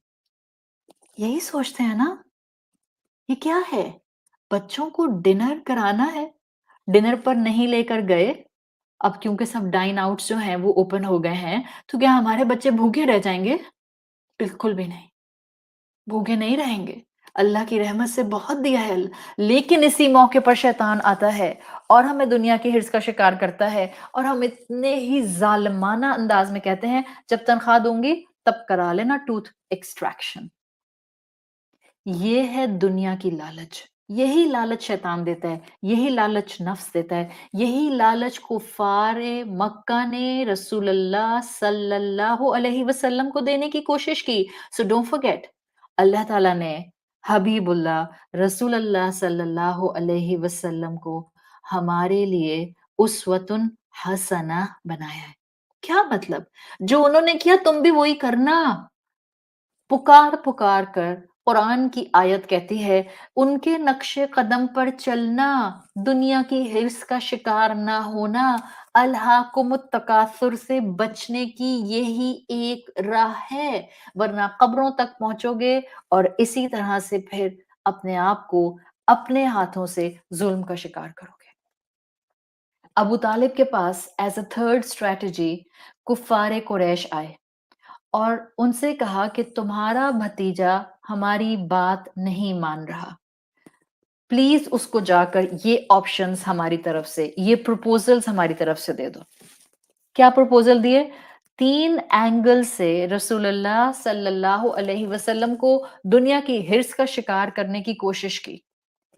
यही सोचते हैं ना? ये क्या है? बच्चों को डिनर कराना है, डिनर पर नहीं लेकर गए। अब क्योंकि सब डाइन आउट्स जो हैं वो ओपन हो गए हैं, तो क्या हमारे बच्चे भूखे रह जाएँगे? बिल्कुल भी नहीं, भूखे नहीं रहेंगे। अल्लाह की रहमत से बहुत दिया है लेकिन इसी मौके पर शैतान आता है और हमें दुनिया की हिर्स का शिकार करता है, और हम इतने ही ज़ालिमाना अंदाज़ में कहते हैं, जब तनख्वाह दूँगी तब करा लेना टूथ एक्सट्रैक्शन। ये है दुनिया की लालच। यही लालच शैतान देता है, यही लालच नफ्स देता है, यही लालच कुफ़ारे मक्का ने रसूलुल्लाह सल्लल्लाहु अलैहि वसल्लम को देने की कोशिश की। सो डोंट फॉरगेट, अल्लाह ताला ने हबीबुल्लाह रसूलुल्लाह सल्लल्लाहु अलैहि वसल्लम को हमारे लिए उस्वतुन हसना बनाया है। क्या मतलब? जो उन्होंने किया तुम भी वही करना। पुकार-पुकार कर कुरान की आयत कहती है, उनके नक्शे कदम पर चलना, दुनिया की हिर्स का शिकार ना होना, अल्हाकुमुत तकासुर से बचने की यही एक राह है, वरना कब्रों तक पहुंचोगे और इसी तरह से फिर अपने आप को अपने हाथों से जुल्म का शिकार करोगे। अबू तालिब के पास एज अ थर्ड स्ट्रेटजी कुफारे कुरैश आए और उनसे कहा कि तुम्हारा भतीजा हमारी बात नहीं मान रहा, प्लीज उसको जाकर ये ऑप्शंस हमारी तरफ से, ये प्रपोजल्स हमारी तरफ से दे दो। क्या प्रपोजल दिए? 3 एंगल से रसूलुल्लाह सल्लल्लाहु अलैहि वसल्लम को दुनिया की हिर्स का शिकार करने की कोशिश की।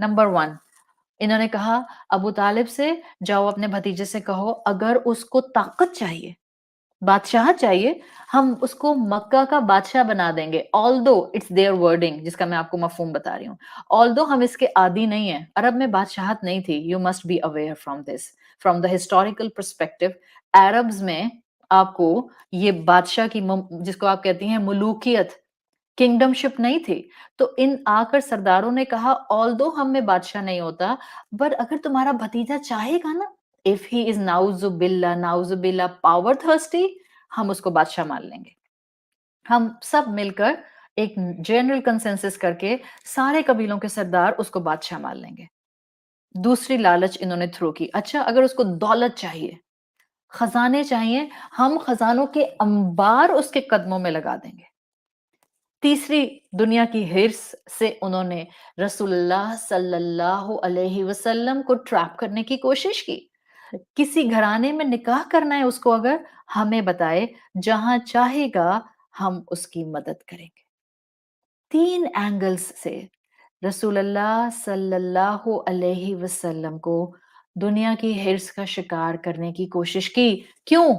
नंबर 1, इन्होंने कहा अबू तालिब से, जाओ अपने भतीजे से कहो अगर उसको ताकत चाहिए, बादशाह चाहिए, हम उसको मक्का का बादशाह बना देंगे। ऑल्दो इट्स देयर वर्डिंग, जिसका मैं आपको मफहूम बता रही हूँ। ऑल्दो हम इसके आदी नहीं है, अरब में बादशाहत नहीं थी। You must be aware from this, from the historical perspective. Arabs में आपको ये बादशाह की जिसको आप कहती हैं मुलूकियत, किंगडमशिप नहीं थी। तो इन आकर सरदारों ने कहा ऑल्दो हम में बादशाह नहीं होता, बट अगर तुम्हारा भतीजा चाहेगा ना, इफ ही इज नाउजुबिल्ला पावर थर्स्टी, हम उसको बादशाह मान लेंगे। हम सब मिलकर एक जनरल कंसेंसस करके सारे कबीलों के सरदार उसको बादशाह मान लेंगे। दूसरी लालच इन्होंने थ्रो की, अच्छा अगर उसको दौलत चाहिए, खजाने चाहिए, हम खजानों के अंबार उसके कदमों में लगा देंगे। तीसरी दुनिया की हिर्स से उन्होंने रसूलुल्लाह सल्लल्लाहु अलैहि वसल्लम को ट्रैप करने की कोशिश की। किसी घराने में निकाह करना है उसको, अगर हमें बताए, जहां चाहेगा हम उसकी मदद करेंगे। 3 एंगल्स से रसूलुल्लाह सल्लल्लाहु अलैहि वसल्लम को दुनिया की हिर्स का शिकार करने की कोशिश की। क्यों?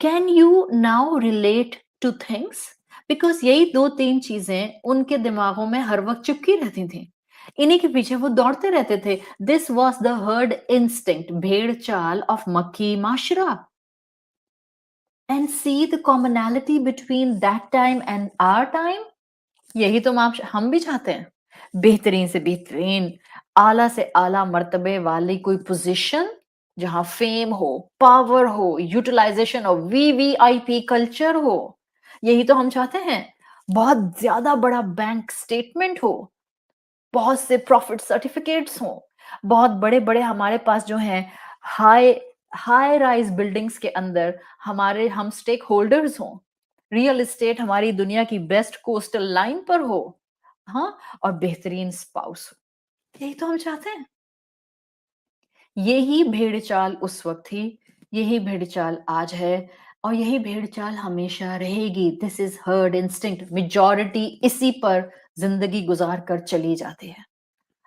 Can you now relate two things? Because यही 2-3 चीजें उनके दिमागों में हर वक्त चिपकी रहती थी, इन्हीं के पीछे वो दौड़ते रहते थे। This was the herd instinct, भेड़ चाल ऑफ मक्की माशरा। And see the commonality between that time and our time. यही तो हम भी चाहते हैं, बेहतरीन से बेहतरीन, आला से आला मर्तबे वाली कोई पोजीशन, जहां फेम हो, पावर हो, यूटिलाइजेशन हो, वीवीआईपी कल्चर हो। यही तो हम चाहते हैं। बहुत ज्यादा बड़ा बैंक स्टेटमेंट हो, बहुत से प्रॉफिट सर्टिफिकेट्स हो, बहुत बड़े बड़े हमारे पास जो हैं हाई हाई राइज बिल्डिंग्स के अंदर हमारे हम स्टेक होल्डर्स हों, रियल एस्टेट हमारी दुनिया की बेस्ट कोस्टल लाइन पर हो, हाँ, और बेहतरीन स्पाउस हो। यही तो हम चाहते हैं। यही भेड़ चाल उस वक्त थी, यही भेड़ चाल आज है, और यही भेड़ चाल हमेशा रहेगी। This is heard instinct. Majority इसी पर जिंदगी गुजार कर चली जाती है।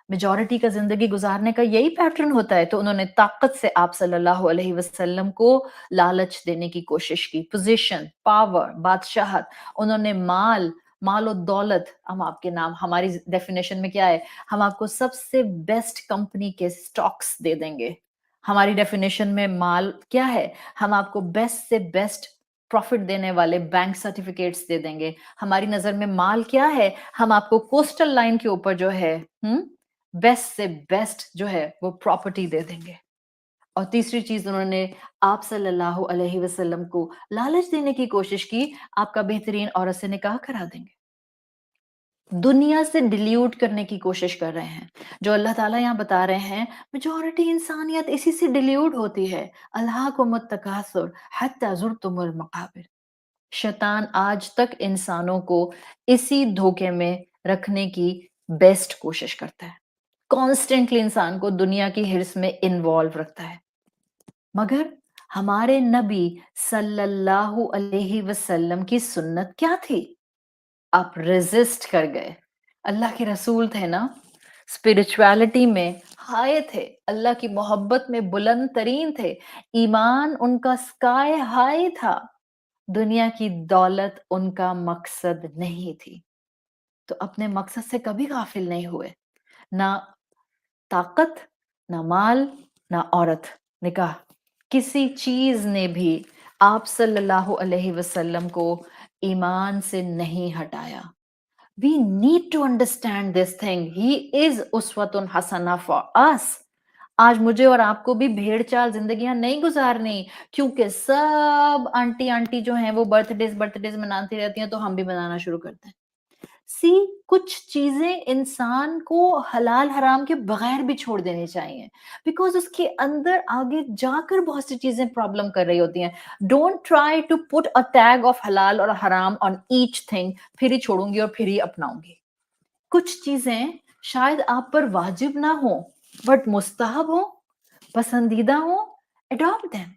मेजॉरिटी का जिंदगी गुजारने का यही पैटर्न होता है। तो उन्होंने ताकत से आप सल्लल्लाहु अलैहि वसल्लम को लालच देने की कोशिश की, पोजीशन, पावर, बादशाहत। उन्होंने माल और दौलत, हम आपके नाम, हमारी डेफिनेशन में क्या है, हम आपको सबसे बेस्ट कंपनी के स्टॉक्स दे देंगे। हमारी डेफिनेशन में माल क्या है, हम आपको बेस्ट से बेस्ट प्रॉफिट देने वाले बैंक सर्टिफिकेट्स दे देंगे। हमारी नजर में माल क्या है, हम आपको कोस्टल लाइन के ऊपर जो है बेस्ट से बेस्ट जो है वो प्रॉपर्टी दे देंगे। और तीसरी चीज उन्होंने आप सल्लल्लाहु अलैहि वसल्लम को लालच देने की कोशिश की, आपका बेहतरीन औरत से निकाह करा देंगे। दुनिया से डिल्यूट करने की कोशिश कर रहे हैं। जो अल्लाह ताला यहाँ बता रहे हैं, मेजॉरिटी इंसानियत इसी से डिल्यूट होती है। अल्हाकुमुत तकासुर हत्ता जुरतुमुल मकाबिर। शैतान आज तक इंसानों को इसी धोखे में रखने की बेस्ट कोशिश करता है, कॉन्स्टेंटली इंसान को दुनिया की हिर्स में इन्वॉल्व रखता है। मगर हमारे नबी सल्लल्लाहु अलैहि वसल्लम की सुन्नत क्या थी? आप रेजिस्ट कर गए। अल्लाह के रसूल थे ना, स्पिरिचुअलिटी में हाई थे, अल्लाह की मोहब्बत में बुलंद तरीन थे, ईमान उनका स्काई हाई था। दुनिया की दौलत उनका मकसद नहीं थी। तो अपने मकसद से कभी गाफिल नहीं हुए। ना ताकत, ना माल, ना औरत, निकाह, किसी चीज ने भी आप सल्लल्लाहु अलैहि वसल्लम को ईमान से नहीं हटाया। We need to understand this thing. He is uswatun hasana for us. आज मुझे और आपको भी भेड़ चाल जिंदगियां नहीं गुजारनी, क्योंकि सब आंटी आंटी जो हैं वो बर्थडेज मनाती रहती हैं, तो हम भी बनाना शुरू करते हैं। सी, कुछ चीजें इंसान को हलाल हराम के बगैर भी छोड़ देनी चाहिए, बिकॉज उसके अंदर आगे जाकर बहुत सी चीजें प्रॉब्लम कर रही होती हैं। Don't try to put a tag of हलाल और हराम ऑन ईच थिंग, फिर ही छोड़ूंगी और फिर ही अपनाऊंगी। कुछ चीजें शायद आप पर वाजिब ना हो, बट मुस्तहब हो, पसंदीदा हो, अडॉप्ट देम।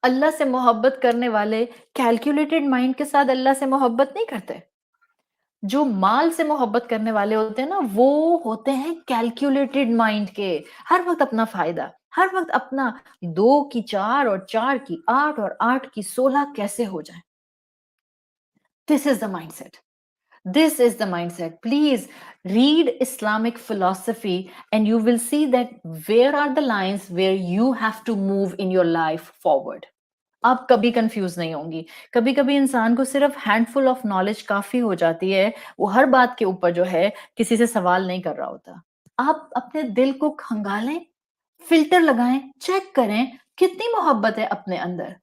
اللہ سے محبت کرنے والے کیلکولیٹڈ مائنڈ کے ساتھ اللہ سے محبت نہیں کرتے. جو مال سے محبت کرنے والے ہوتے ہیں نا وہ ہوتے ہیں کیلکولیٹڈ مائنڈ کے. ہر وقت اپنا فائدہ, ہر وقت اپنا 2 کی 4 اور 4 کی 8 اور 8 کی 16 کیسے ہو جائے. This is the mindset. This is the mindset. Please read Islamic philosophy and you will see that where are the lines where you have to move in your life forward. آپ کبھی confuse نہیں ہوں گی. کبھی کبھی انسان کو صرف ہینڈ فل آف نالج کافی ہو جاتی ہے, وہ ہر بات کے اوپر جو ہے کسی سے سوال نہیں کر رہا ہوتا. آپ اپنے دل کو کھنگالیں, فلٹر لگائیں, چیک کریں کتنی محبت ہے اپنے اندر.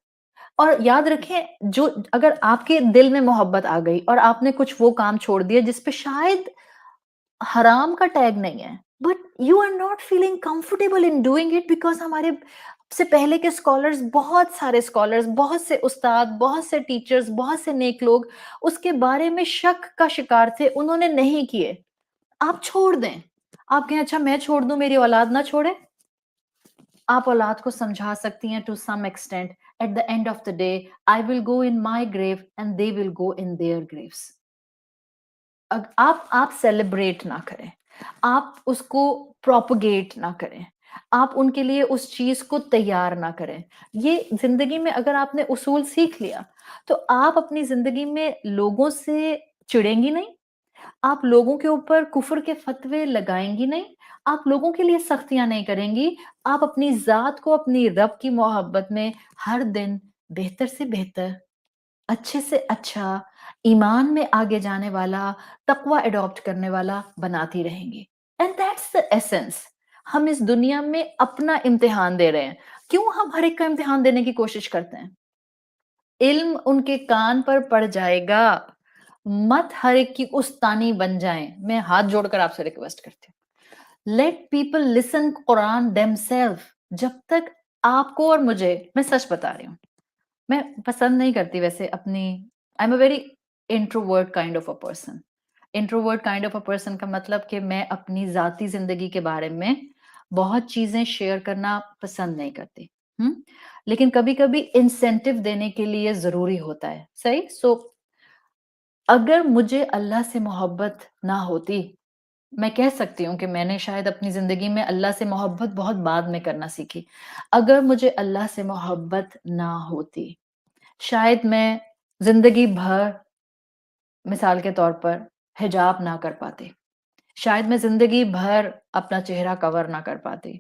اور یاد رکھیں جو اگر آپ کے دل میں محبت آ گئی اور آپ نے کچھ وہ کام چھوڑ دیا جس پہ شاید حرام کا ٹیگ نہیں ہے, but you are not feeling comfortable in doing it because ہمارے سے پہلے کے اسکالرز, بہت سارے اسکالرز, بہت سے استاد, بہت سے ٹیچرز, بہت سے نیک لوگ اس کے بارے میں شک کا شکار تھے, انہوں نے نہیں کیے. آپ چھوڑ دیں. آپ کہیں اچھا میں چھوڑ دوں میری اولاد نہ چھوڑے. آپ اولاد کو سمجھا سکتی ہیں to some extent. At the end of the day I will go in my grave and they will go in their graves. آپ سیلیبریٹ نہ کریں, آپ اس کو پروپگیٹ نہ کریں, آپ ان کے لیے اس چیز کو تیار نہ کریں. یہ زندگی میں اگر آپ نے اصول سیکھ لیا تو آپ اپنی زندگی میں لوگوں سے چڑیں گی نہیں, آپ لوگوں کے اوپر کفر کے فتوے لگائیں گی نہیں, آپ لوگوں کے لیے سختیاں نہیں کریں گی. آپ اپنی ذات کو اپنی رب کی محبت میں ہر دن بہتر سے بہتر, اچھے سے اچھا, ایمان میں آگے جانے والا, تقوی اڈاپٹ کرنے والا بناتی رہیں گی. And that's the essence. ہم اس دنیا میں اپنا امتحان دے رہے ہیں. کیوں ہم ہر ایک کا امتحان دینے کی کوشش کرتے ہیں؟ علم ان کے کان پر پڑ جائے گا, مت ہر ایک کی استانی بن جائیں. میں ہاتھ جوڑ کر آپ سے ریکویسٹ کرتی ہوں, لیٹ پیپل لسن قرآن دیم سیلف. جب تک آپ کو اور مجھے, میں سچ بتا رہی ہوں, میں پسند نہیں کرتی ویسے اپنی, I am a very introvert kind of a person. Introvert kind of a person کا مطلب کہ میں اپنی ذاتی زندگی کے بارے میں بہت چیزیں شیئر کرنا پسند نہیں کرتی. لیکن کبھی کبھی انسینٹیو دینے کے لیے ضروری ہوتا ہے. صحیح. سو اگر مجھے اللہ سے محبت نہ ہوتی, میں کہہ سکتی ہوں کہ میں نے شاید اپنی زندگی میں اللہ سے محبت بہت بعد میں کرنا سیکھی. اگر مجھے اللہ سے محبت نہ ہوتی, شاید میں زندگی بھر مثال کے طور پر حجاب نہ کر پاتی, شاید میں زندگی بھر اپنا چہرہ کور نہ کر پاتی,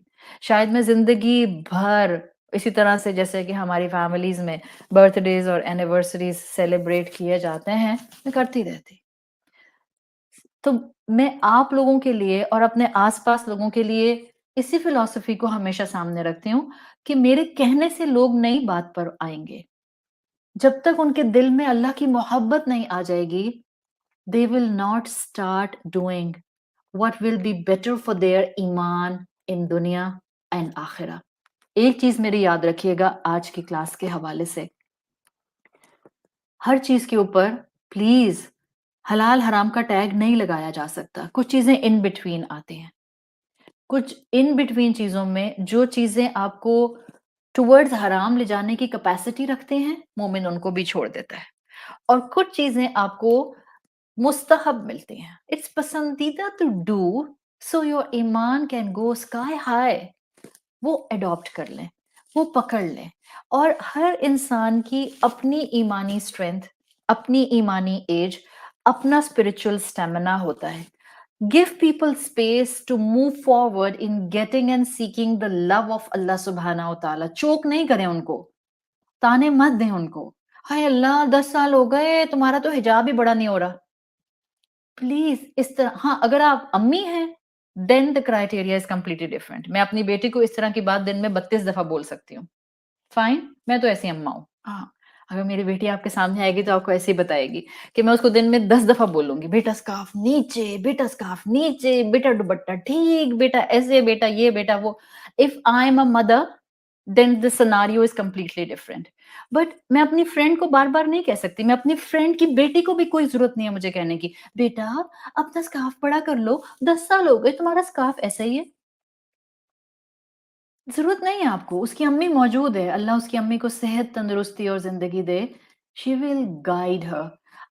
شاید میں زندگی بھر اسی طرح سے جیسے کہ ہماری فیملیز میں برتھ ڈیز اور اینیورسریز سیلیبریٹ کیے جاتے ہیں, میں کرتی رہتی. تو میں آپ لوگوں کے لیے اور اپنے آس پاس لوگوں کے لیے اسی فلسفی کو ہمیشہ سامنے رکھتی ہوں کہ میرے کہنے سے لوگ نئی بات پر آئیں گے. جب تک ان کے دل میں اللہ کی محبت نہیں آ جائے گی, they will not start doing what will be better for their ایمان in دنیا and آخرہ. ایک چیز میری یاد رکھیے گا آج کی کلاس کے حوالے سے, ہر چیز کے اوپر پلیز حلال حرام کا ٹیگ نہیں لگایا جا سکتا. کچھ چیزیں ان بٹوین آتی ہیں, کچھ ان بٹوین چیزوں میں جو چیزیں آپ کو ٹورڈز حرام لے جانے کی کیپیسٹی رکھتے ہیں, مومن ان کو بھی چھوڑ دیتا ہے. اور کچھ چیزیں آپ کو مستحب ملتی ہیں, اٹس پسندیدہ ٹو ڈو سو یور ایمان کین گو اسکائی ہائی. وہ اڈاپٹ کر لیں, وہ پکڑ لیں. اور ہر انسان کی اپنی ایمانی اسٹرینتھ, اپنی ایمانی ایج, اپنا اسپرچل اسٹیمنا ہوتا ہے. Give people space to move forward in getting and seeking the love of Allah subhanahu wa ta'ala. چوک نہیں کریں ان کو, تانے مت دیں ان کو, ہائے اللہ 10 سال ہو گئے تمہارا تو حجاب ہی بڑا نہیں ہو رہا. پلیز اس طرح, ہاں اگر آپ امی ہیں then the criteria is completely different. میں اپنی بیٹی کو اس طرح کی بات دن میں 32 دفعہ بول سکتی ہوں, فائن, میں تو ایسی اماں ہوں. ہاں اگر میری بیٹی آپ کے سامنے آئے گی تو آپ کو ایسے ہی بتائے گی کہ میں اس کو دن میں 10 دفعہ بولوں گی, بیٹا اسکارف نیچے, بیٹا اسکارف نیچے, بیٹا دوپٹہ ٹھیک, بیٹا ایسے, بیٹا یہ, بیٹا وہ. If I am a mother then the scenario is completely different. But میں اپنی فرینڈ کو بار بار نہیں کہہ سکتی, میں اپنی فرینڈ کی بیٹی کو بھی کوئی ضرورت نہیں ہے مجھے کہنے کی بیٹا اپنا اسکارف بڑا کر لو, 10 سال ہو گئے تمہارا اسکارف ایسا ہی ہے. ضرورت نہیں ہے آپ کو، اس کی امی موجود ہے، اللہ اس کی امی کو صحت، تندرستی اور زندگی دے، شی ول گائیڈ ہر۔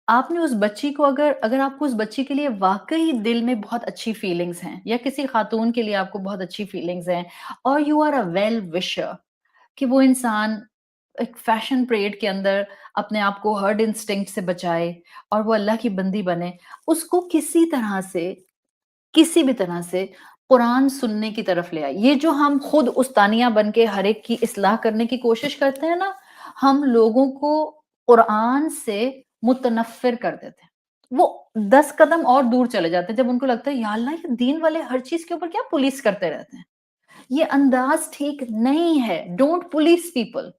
آپ نے اس بچی کو اگر آپ کو اس بچی کے لیے واقعی دل میں بہت اچھی فیلنگز ہیں، یا کسی خاتون کے لیے آپ کو بہت اچھی فیلنگز ہیں، اور یو آر اے ویل وشر، کہ وہ انسان ایک فیشن پریڈ کے اندر اپنے آپ کو ہرڈ انسٹنکٹ سے بچائے اور وہ اللہ کی بندی بنے، اس کو کسی بھی طرح سے قرآن سننے کی طرف لے آئے۔ یہ جو ہم خود استانیہ بن کے ہر ایک کی اصلاح کرنے کی کوشش کرتے ہیں نا، ہم لوگوں کو قرآن سے متنفر کر دیتے ہیں۔ وہ 10 قدم اور دور چلے جاتے ہیں جب ان کو لگتا ہے یا اللہ یہ دین والے ہر چیز کے اوپر کیا پولیس کرتے رہتے ہیں۔ یہ انداز ٹھیک نہیں ہے۔ Don't police people,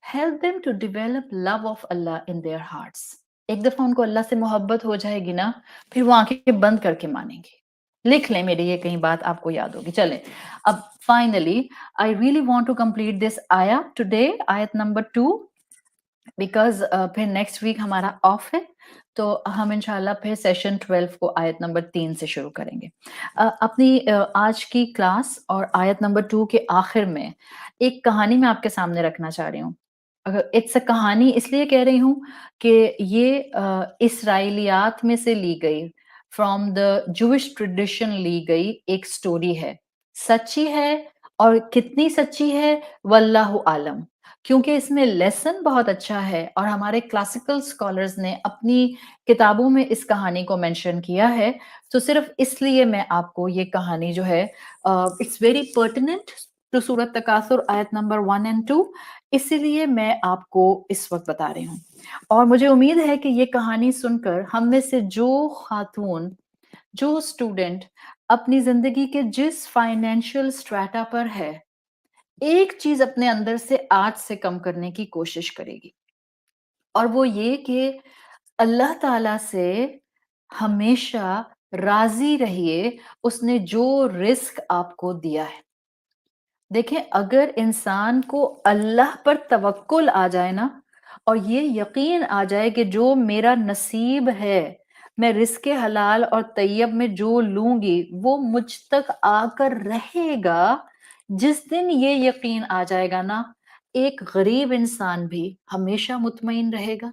help them to develop love of Allah in their hearts۔ ایک دفعہ ان کو اللہ سے محبت ہو جائے گی نا، پھر وہ آنکھیں بند کر کے مانیں گے۔ لکھ لیں، میری یہ کہیں بات آپ کو یاد ہوگی۔ چلیں اب finally I really want to complete this آیا today، آیت نمبر 2، بیکاز پھر نیکسٹ ویک ہمارا آف ہے، تو ہم انشاءاللہ پھر سیشن 12 کو آیت نمبر 3 سے شروع کریں گے۔ اپنی آج کی کلاس اور آیت نمبر 2 کے آخر میں ایک کہانی میں آپ کے سامنے رکھنا چاہ رہی ہوں۔ اٹس اے کہانی اس لیے کہہ رہی ہوں کہ یہ اسرائیلیات میں سے لی گئی، فرام دا جوش ٹریڈیشن لی گئی ایک سٹوری ہے۔ سچی ہے، اور کتنی سچی ہے واللہ عالم، کیونکہ اس میں لیسن بہت اچھا ہے، اور ہمارے کلاسیکل اسکالرز نے اپنی کتابوں میں اس کہانی کو مینشن کیا ہے، تو صرف اس لیے میں آپ کو یہ کہانی جو ہے اٹس ویری پرٹیننٹ ٹو سورۃ تکاثر آیت نمبر 1 and 2، اسی لیے میں آپ کو اس وقت بتا رہی ہوں۔ اور مجھے امید ہے کہ یہ کہانی سن کر ہم میں سے جو خاتون، جو اسٹوڈنٹ اپنی زندگی کے جس فائنینشیل سٹریٹا پر ہے، ایک چیز اپنے اندر سے آج سے کم کرنے کی کوشش کرے گی، اور وہ یہ کہ اللہ تعالی سے ہمیشہ راضی رہیے اس نے جو رزق آپ کو دیا ہے۔ دیکھیں، اگر انسان کو اللہ پر توکل آ جائے نا، اور یہ یقین آ جائے کہ جو میرا نصیب ہے، میں رزق حلال اور طیب میں جو لوں گی وہ مجھ تک آ کر رہے گا، جس دن یہ یقین آ جائے گا نا، ایک غریب انسان بھی ہمیشہ مطمئن رہے گا،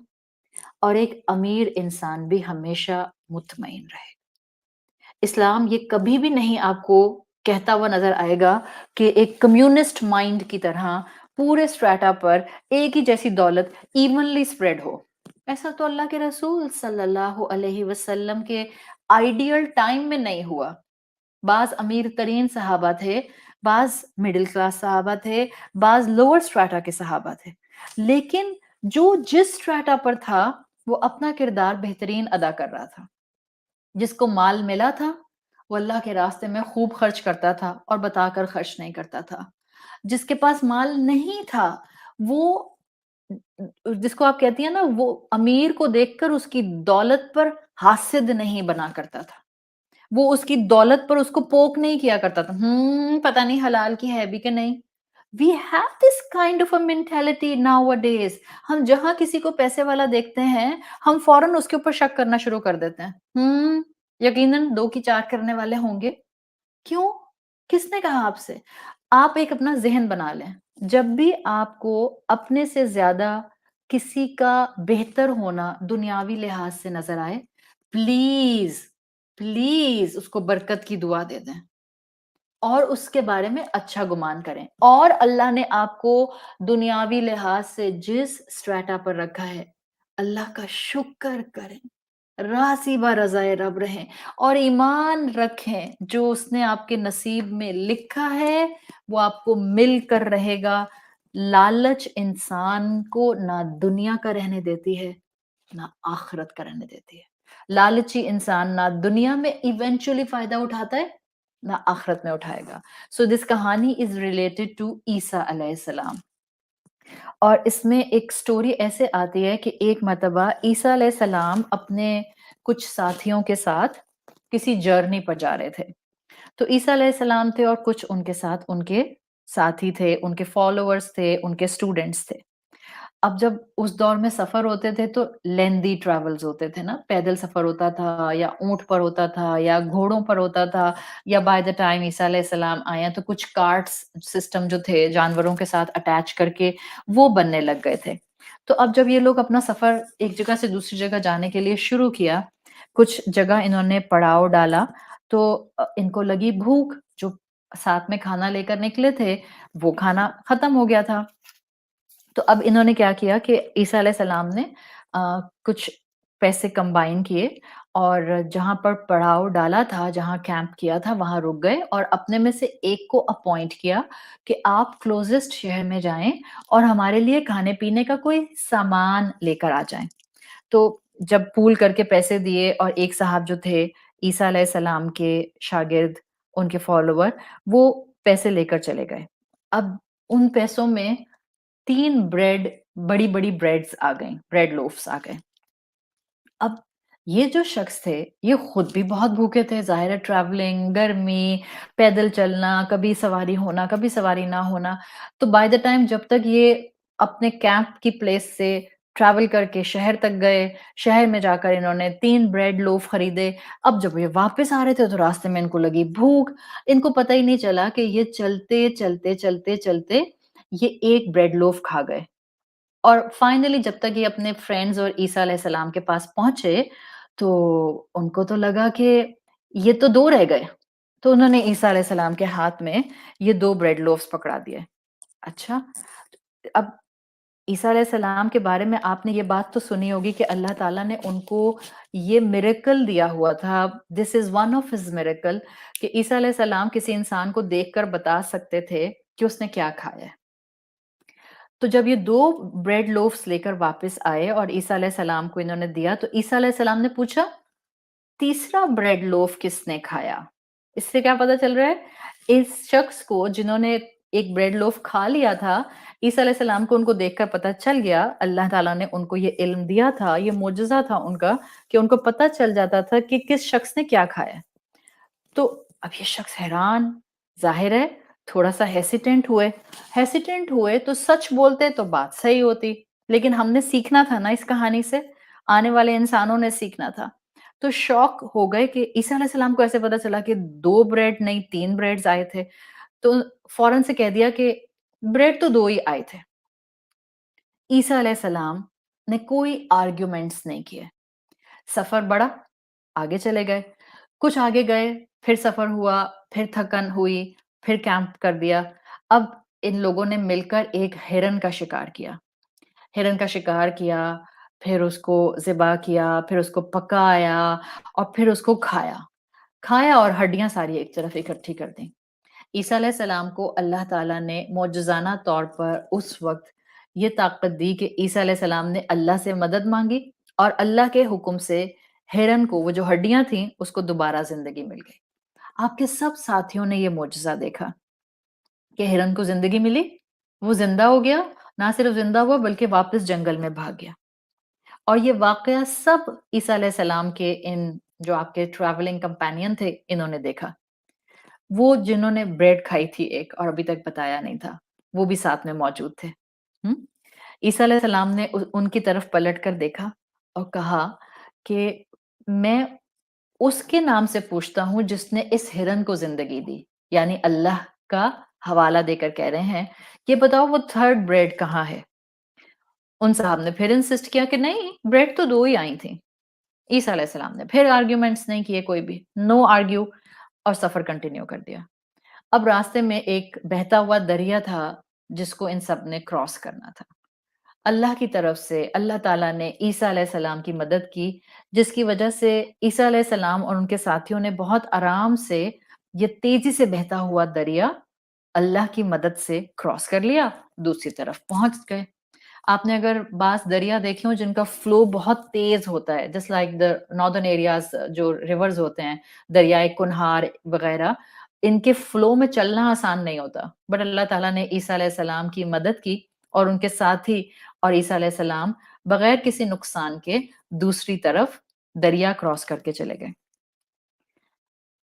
اور ایک امیر انسان بھی ہمیشہ مطمئن رہے گا۔ اسلام یہ کبھی بھی نہیں آپ کو کہتا ہوا نظر آئے گا کہ ایک کمیونسٹ مائنڈ کی طرح پورے سٹریٹا پر ایک ہی جیسی دولت ایونلی سپریڈ ہو۔ ایسا تو اللہ کے رسول صلی اللہ علیہ وسلم کے آئیڈیل ٹائم میں نہیں ہوا۔ بعض امیر ترین صحابہ تھے، بعض مڈل کلاس صحابہ تھے، بعض لوور سٹریٹا کے صحابہ تھے، لیکن جو جس سٹریٹا پر تھا وہ اپنا کردار بہترین ادا کر رہا تھا۔ جس کو مال ملا تھا وہ اللہ کے راستے میں خوب خرچ کرتا تھا اور بتا کر خرچ نہیں کرتا تھا۔ جس کے پاس مال نہیں تھا، وہ جس کو آپ کہتی ہیں نا، وہ امیر کو دیکھ کر اس کی دولت پر حاسد نہیں بنا کرتا تھا، وہ اس کی دولت پر اس کو پوک نہیں کیا کرتا تھا، پتہ نہیں حلال کی ہے بھی کہ نہیں۔ We have this kind of a mentality nowadays۔ ہم جہاں کسی کو پیسے والا دیکھتے ہیں، ہم فوراً اس کے اوپر شک کرنا شروع کر دیتے ہیں، یقیناً 2 کی 4 کرنے والے ہوں گے۔ کیوں؟ کس نے کہا آپ سے؟ آپ ایک اپنا ذہن بنا لیں، جب بھی آپ کو اپنے سے زیادہ کسی کا بہتر ہونا دنیاوی لحاظ سے نظر آئے، پلیز پلیز اس کو برکت کی دعا دے دیں، اور اس کے بارے میں اچھا گمان کریں، اور اللہ نے آپ کو دنیاوی لحاظ سے جس سٹریٹا پر رکھا ہے اللہ کا شکر کریں، راضی و رضائے رب رہیں، اور ایمان رکھیں جو اس نے آپ کے نصیب میں لکھا ہے وہ آپ کو مل کر رہے گا۔ لالچ انسان کو نہ دنیا کا رہنے دیتی ہے نہ آخرت کا رہنے دیتی ہے۔ لالچی انسان نہ دنیا میں ایونچولی فائدہ اٹھاتا ہے نہ آخرت میں اٹھائے گا۔ سو دس کہانی از ریلیٹڈ ٹو عیسیٰ علیہ السلام، اور اس میں ایک سٹوری ایسے آتی ہے کہ ایک مرتبہ عیسیٰ علیہ السلام اپنے کچھ ساتھیوں کے ساتھ کسی جرنی پر جا رہے تھے، تو عیسیٰ علیہ السلام تھے اور کچھ ان کے ساتھ ان کے ساتھی تھے، ان کے فالوورز تھے، ان کے اسٹوڈنٹس تھے۔ اب جب اس دور میں سفر ہوتے تھے تو لیندی ٹریولز ہوتے تھے نا، پیدل سفر ہوتا تھا یا اونٹ پر ہوتا تھا یا گھوڑوں پر ہوتا تھا، یا بائی دا ٹائم عیسیٰ علیہ السلام آئے ہیں تو کچھ کارٹس سسٹم جو تھے جانوروں کے ساتھ اٹیچ کر کے وہ بننے لگ گئے تھے۔ تو اب جب یہ لوگ اپنا سفر ایک جگہ سے دوسری جگہ جانے کے لیے شروع کیا، کچھ جگہ انہوں نے پڑاؤ ڈالا تو ان کو لگی بھوک، جو ساتھ میں کھانا لے کر نکلے تھے وہ کھانا ختم ہو گیا تھا۔ تو اب انہوں نے کیا کیا کہ عیسیٰ علیہ السلام نے کچھ پیسے کمبائن کیے اور جہاں پر پڑاؤ ڈالا تھا، جہاں کیمپ کیا تھا وہاں رک گئے اور اپنے میں سے ایک کو اپوائنٹ کیا کہ آپ کلوزسٹ شہر میں جائیں اور ہمارے لیے کھانے پینے کا کوئی سامان لے کر آ جائیں۔ تو جب پول کر کے پیسے دیے اور ایک صاحب جو تھے عیسیٰ علیہ السلام کے شاگرد، ان کے فالوور، وہ پیسے لے کر چلے گئے۔ اب ان پیسوں میں 3 بریڈ، بڑی بڑی بریڈز آ گئیں، بریڈ لوفس آ گئے۔ اب یہ جو شخص تھے یہ خود بھی بہت بھوکے تھے، ظاہر ہے ٹریولنگ، گرمی، پیدل چلنا، کبھی سواری ہونا کبھی سواری نہ ہونا، تو بائی دا ٹائم جب تک یہ اپنے کیمپ کی پلیس سے ٹریول کر کے شہر تک گئے، شہر میں جا کر انہوں نے 3 بریڈ لوف خریدے۔ اب جب یہ واپس آ رہے تھے تو راستے میں ان کو لگی بھوک، ان کو پتہ ہی نہیں چلا کہ یہ چلتے چلتے چلتے چلتے یہ ایک بریڈ لوف کھا گئے۔ اور فائنلی جب تک یہ اپنے فرینڈز اور عیسیٰ علیہ السلام کے پاس پہنچے تو ان کو تو لگا کہ یہ تو 2 رہ گئے، تو انہوں نے عیسیٰ علیہ السلام کے ہاتھ میں یہ 2 بریڈ لوفس پکڑا دیے۔ اچھا، اب عیسیٰ علیہ السلام کے بارے میں آپ نے یہ بات تو سنی ہوگی کہ اللہ تعالیٰ نے ان کو یہ میریکل دیا ہوا تھا، this is one of his miracle, کہ عیسیٰ علیہ السلام کسی انسان کو دیکھ کر بتا سکتے تھے کہ اس نے کیا کھایا ہے۔ تو جب یہ 2 بریڈ لوفس لے کر واپس آئے اور عیسیٰ علیہ السلام کو انہوں نے دیا تو عیسیٰ علیہ السلام نے پوچھا تیسرا بریڈ لوف کس نے کھایا؟ اس سے کیا پتا چل رہا ہے؟ اس شخص کو جنہوں نے ایک بریڈ لوف کھا لیا تھا، عیسیٰ علیہ السلام کو ان کو دیکھ کر پتا چل گیا، اللہ تعالیٰ نے ان کو یہ علم دیا تھا، یہ معجزہ تھا ان کا کہ ان کو پتا چل جاتا تھا کہ کس شخص نے کیا کھایا۔ تو اب یہ شخص حیران، ظاہر ہے تھوڑا سا ہیسیٹنٹ ہوئے تو سچ بولتے تو بات صحیح ہوتی، لیکن ہم نے سیکھنا تھا نا اس کہانی سے، آنے والے انسانوں نے سیکھنا تھا۔ تو شوق ہو گئے کہ عیسیٰ علیہ السلام کو ایسے پتا چلا کہ 2 بریڈ نہیں 3 بریڈز آئے تھے، تو فوراً سے کہہ دیا کہ بریڈ تو 2 ہی آئے تھے۔ عیسیٰ علیہ السلام نے کوئی آرگیومنٹس نہیں کیے، سفر بڑھا، آگے چلے گئے، کچھ آگے گئے، پھر سفر ہوا، پھر تھکن ہوئی، پھر کیمپ کر دیا۔ اب ان لوگوں نے مل کر ایک ہرن کا شکار کیا، ہرن کا شکار کیا، پھر اس کو ذبح کیا، پھر اس کو پکایا اور پھر اس کو کھایا اور ہڈیاں ساری ایک طرف اکٹھی کر دیں۔ عیسیٰ علیہ السلام کو اللہ تعالیٰ نے معجزانہ طور پر اس وقت یہ طاقت دی کہ عیسیٰ علیہ السلام نے اللہ سے مدد مانگی اور اللہ کے حکم سے ہرن کو، وہ جو ہڈیاں تھیں، اس کو دوبارہ زندگی مل گئی۔ آپ کے سب ساتھیوں نے یہ معجزہ دیکھا کہ ہرن کو زندگی ملی، وہ زندہ ہو گیا، نہ صرف زندہ ہوا بلکہ واپس جنگل میں بھاگ گیا۔ اور یہ واقعہ سب عیسیٰ علیہ السلام کے ان جو آپ کے ٹریولنگ کمپینین تھے انہوں نے دیکھا۔ وہ جنہوں نے بریڈ کھائی تھی ایک اور ابھی تک بتایا نہیں تھا، وہ بھی ساتھ میں موجود تھے۔ عیسیٰ علیہ السلام نے ان کی طرف پلٹ کر دیکھا اور کہا کہ میں اس کے نام سے پوچھتا ہوں جس نے اس ہرن کو زندگی دی، یعنی اللہ کا حوالہ دے کر کہہ رہے ہیں کہ بتاؤ وہ 3rd بریڈ کہاں ہے؟ ان صاحب نے پھر انسسٹ کیا کہ نہیں، بریڈ تو 2 ہی آئی تھیں۔ عیسیٰ علیہ السلام نے پھر آرگیومنٹس نہیں کیے، کوئی بھی نو آرگیو، اور سفر کنٹینیو کر دیا۔ اب راستے میں ایک بہتا ہوا دریا تھا جس کو ان سب نے کراس کرنا تھا۔ اللہ کی طرف سے اللہ تعالیٰ نے عیسیٰ علیہ السلام کی مدد کی، جس کی وجہ سے عیسیٰ علیہ السلام اور ان کے ساتھیوں نے بہت آرام سے یہ تیزی سے بہتا ہوا دریا اللہ کی مدد سے کراس کر لیا، دوسری طرف پہنچ گئے۔ آپ نے اگر بعض دریا دیکھے ہوں جن کا فلو بہت تیز ہوتا ہے، جس لائک دا ناردرن ایریاز، جو ریورز ہوتے ہیں، دریائے کنہار وغیرہ، ان کے فلو میں چلنا آسان نہیں ہوتا، بٹ اللہ تعالیٰ نے عیسیٰ علیہ السلام کی مدد کی اور ان کے ساتھی اور عیسیٰ علیہ السلام بغیر کسی نقصان کے دوسری طرف دریا کراس کر کے چلے گئے۔